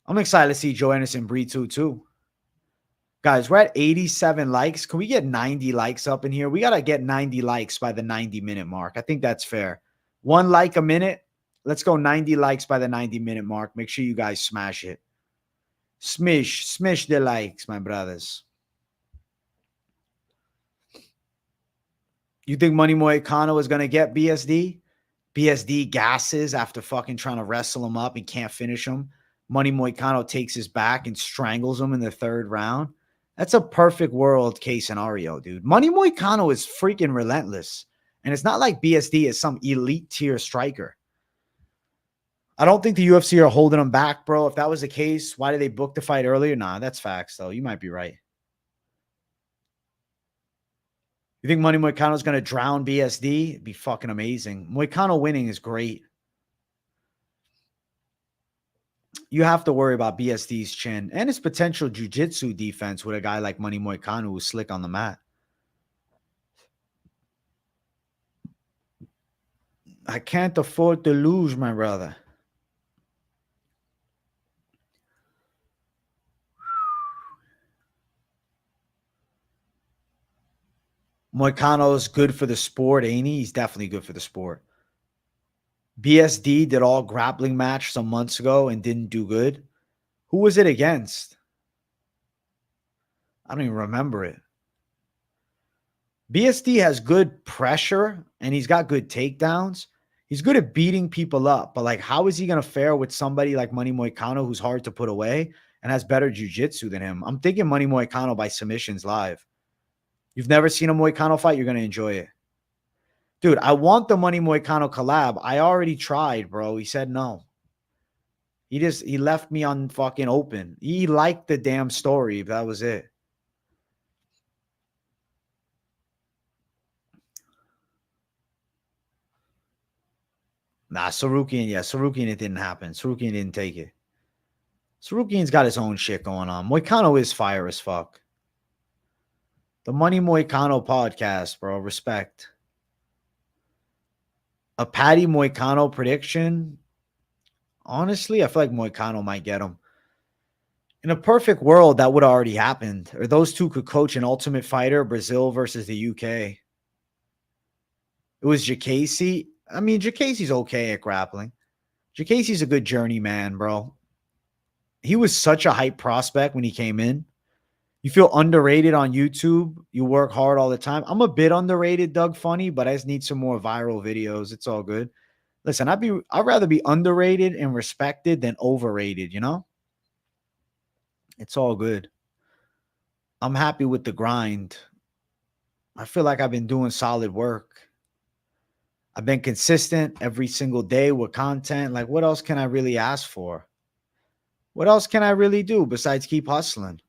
I'm excited to see Joe Anderson Brito too. Guys, we're at 87 likes. Can we get 90 likes up in here? We got to get 90 likes by the 90-minute mark. I think that's fair. 1 like a minute. Let's go 90 likes by the 90-minute mark. Make sure you guys smash it. Smish the likes, my brothers. You think Money Moicano is going to get BSD? BSD gasses after fucking trying to wrestle him up and can't finish him. Money Moicano takes his back and strangles him in the 3rd round. That's a perfect world case scenario, dude. Money Moicano is freaking relentless. And it's not like BSD is some elite tier striker. I don't think the UFC are holding him back, bro. If that was the case, why did they book the fight earlier? Nah, that's facts, though. You might be right. You think Money Moicano is going to drown BSD? It'd be fucking amazing. Moicano winning is great. You have to worry about BSD's chin and his potential jiu-jitsu defense with a guy like Money Moicano who's slick on the mat. I can't afford to lose, my brother. Moicano's good for the sport, ain't he? He's definitely good for the sport. BSD did all grappling match some months ago and didn't do good. Who was it against? I don't even remember it. BSD has good pressure and he's got good takedowns. He's good at beating people up, but like, how is he going to fare with somebody like Money Moicano who's hard to put away and has better jiu-jitsu than him? I'm thinking Money Moicano by submissions live. You've never seen a Moicano fight? You're going to enjoy it. Dude, I want the Money Moicano collab. I already tried, bro. He said no. He left me on fucking open. He liked the damn story. That was it. Nah, Sarukian, yeah, Sarukian, it didn't happen. Sarukian didn't take it. Sarukian's got his own shit going on. Moicano is fire as fuck. The Money Moicano podcast, bro. Respect. A Patty Moicano prediction. Honestly, I feel like Moicano might get him. In a perfect world, that would have already happened. Or those two could coach an Ultimate Fighter, Brazil versus the UK. It was Jacasey. I mean, Jacasey's okay at grappling. Jacasey's a good journeyman, bro. He was such a hype prospect when he came in. You feel underrated on YouTube. You work hard all the time. I'm a bit underrated, Doug Funny, but I just need some more viral videos. It's all good. Listen, I'd rather be underrated and respected than overrated, you know? It's all good. I'm happy with the grind. I feel like I've been doing solid work. I've been consistent every single day with content. Like, what else can I really ask for? What else can I really do besides keep hustling?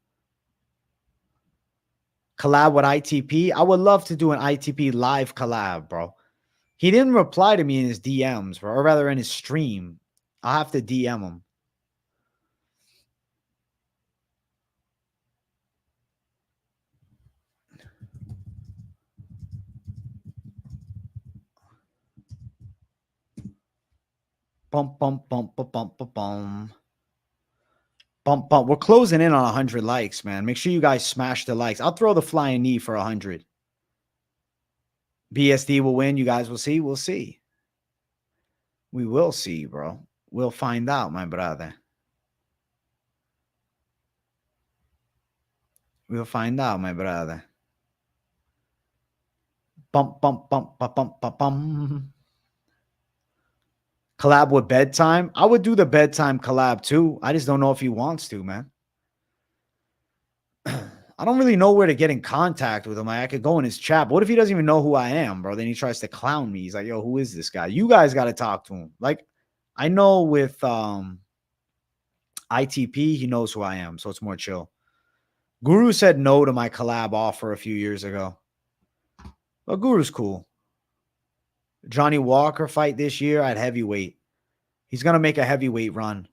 Collab with ITP. I would love to do an ITP live collab, bro. He didn't reply to me in his DMs, bro, or rather in his stream. I'll have to DM him. Bump, bump, bump, bump, bump, bump, bump. Bump, bump. We're closing in on 100 likes, man. Make sure you guys smash the likes. I'll throw the flying knee for 100. BSD will win. You guys will see. We'll see. We will see, bro. We'll find out, my brother. We'll find out, my brother. Bump, bump, bump, bump, bump, bump, bump. Collab with Bedtime. I would do the Bedtime collab too. I just don't know if he wants to, man. I don't really know where to get in contact with him. I could go in his chat. But what if he doesn't even know who I am, bro? Then he tries to clown me. He's like, yo, who is this guy? You guys got to talk to him. Like, I know with ITP, he knows who I am, so it's more chill. Guru said no to my collab offer a few years ago. But Guru's cool. Johnny Walker fight this year at heavyweight. He's going to make a heavyweight run.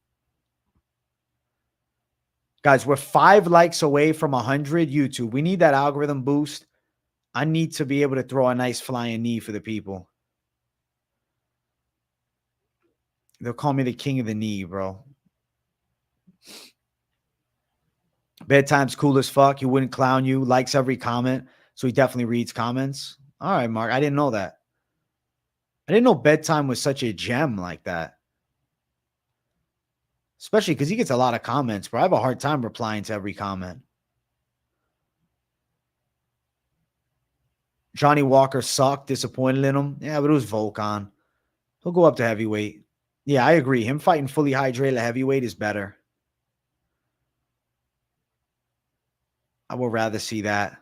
Guys, we're 5 likes away from 100 YouTube. We need that algorithm boost. I need to be able to throw a nice flying knee for the people. They'll call me the king of the knee, bro. Bedtime's cool as fuck. He wouldn't clown you. Likes every comment. So he definitely reads comments. All right, Mark. I didn't know that. I didn't know Bedtime was such a gem like that. Especially because he gets a lot of comments, bro. I have a hard time replying to every comment. Johnny Walker sucked. Disappointed in him. Yeah, but it was Volkan. He'll go up to heavyweight. Yeah, I agree. Him fighting fully hydrated at heavyweight is better. I would rather see that.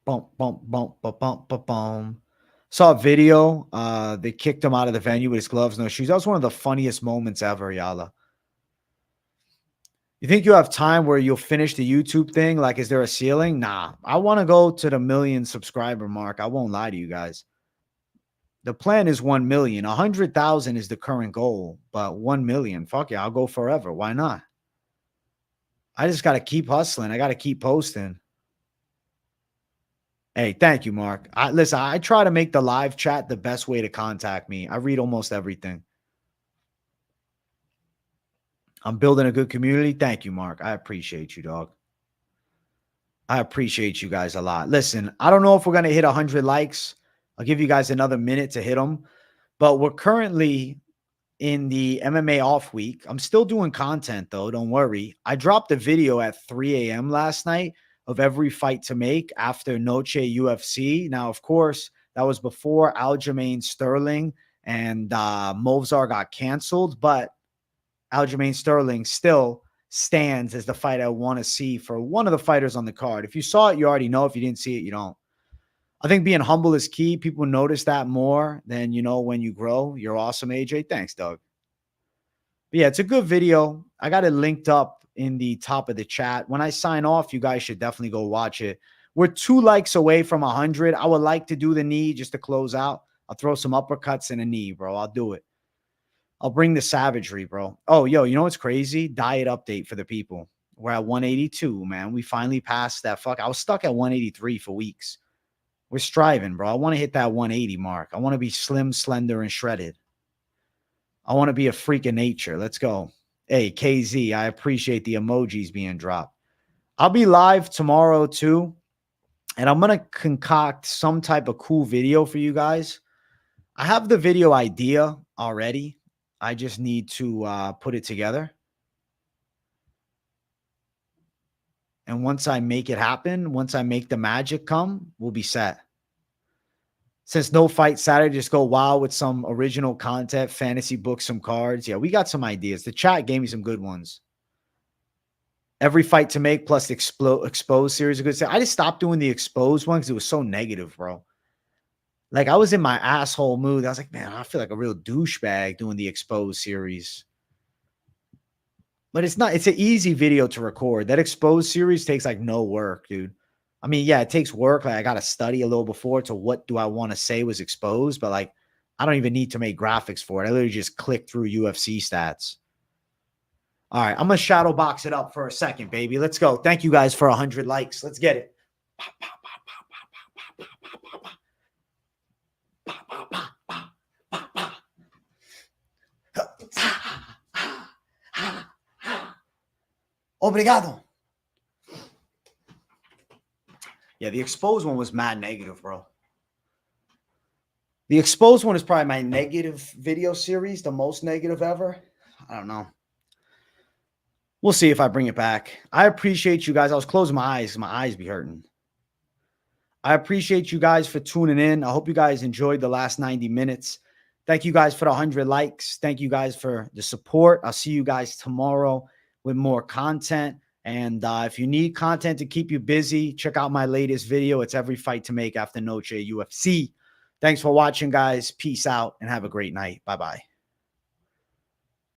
Bump, bump, bump, bump, bump, bump, bump. Saw a video. They kicked him out of the venue with his gloves, no shoes. That was one of the funniest moments ever, Yala. You think you have time where you'll finish the YouTube thing? Like, is there a ceiling? Nah, I want to go to the 1,000,000 subscriber mark. I won't lie to you guys. The plan is 1,000,000. 100,000 is the current goal, but 1,000,000, fuck yeah, I'll go forever. Why not? I just got to keep hustling. I got to keep posting. Hey, thank you, Mark. Listen, I try to make the live chat the best way to contact me. I read almost everything. I'm building a good community. Thank you, Mark. I appreciate you, dog. I appreciate you guys a lot. Listen, I don't know if we're going to hit 100 likes. I'll give you guys another minute to hit them. But we're currently in the MMA off week. I'm still doing content, though. Don't worry. I dropped a video at 3 a.m. last night of every fight to make after Noche UFC. Now, of course, that was before Aljamain Sterling and Movsar got canceled, but Aljamain Sterling still stands as the fight I want to see for one of the fighters on the card. If you saw it, you already know. If you didn't see it, you don't. I think being humble is key. People notice that more than, when you grow. You're awesome, AJ. Thanks, Doug. But yeah, it's a good video. I got it linked up in the top of the chat. When I sign off, you guys should definitely go watch it. We're 2 likes away from 100. I would like to do the knee just to close out. I'll throw some uppercuts and a knee, bro. I'll do it. I'll bring the savagery, bro. Oh, yo, you know what's crazy? Diet update for the people. We're at 182, man. We finally passed that I was stuck at 183 for weeks. We're striving, bro. I want to hit that 180 mark. I want to be slim, slender, and shredded. I want to be a freak of nature. Let's go. Hey, KZ, I appreciate the emojis being dropped. I'll be live tomorrow too, and I'm going to concoct some type of cool video for you guys. I have the video idea already. I just need to put it together. And once I make it happen, once I make the magic come, we'll be set. Since no fight Saturday, just go wild with some original content, fantasy books, some cards. Yeah, we got some ideas. The chat gave me some good ones. Every fight to make plus the exposed series of good stuff. I just stopped doing the exposed one because it was so negative, bro. Like, I was in my asshole mood. I was like, man, I feel like a real douchebag doing the exposed series. But it's not. It's an easy video to record. That exposed series takes like no work, dude. I mean, yeah, it takes work. Like, I got to study a little before to what do I want to say was exposed. But like, I don't even need to make graphics for it. I literally just click through UFC stats. All right, I'm going to shadow box it up for a second, baby. Let's go. Thank you guys for 100 likes. Let's get it. Obrigado. Yeah, the exposed one was mad negative, bro. The exposed one is probably my negative video series, the most negative ever. I don't know. We'll see if I bring it back. I appreciate you guys. I was closing my eyes. My eyes be hurting. I appreciate you guys for tuning in. I hope you guys enjoyed the last 90 minutes. Thank you guys for the 100 likes. Thank you guys for the support. I'll see you guys tomorrow with more content. And if you need content to keep you busy, check out my latest video. It's every fight to make after Noche UFC. Thanks for watching, guys. Peace out and have a great night. Bye-bye.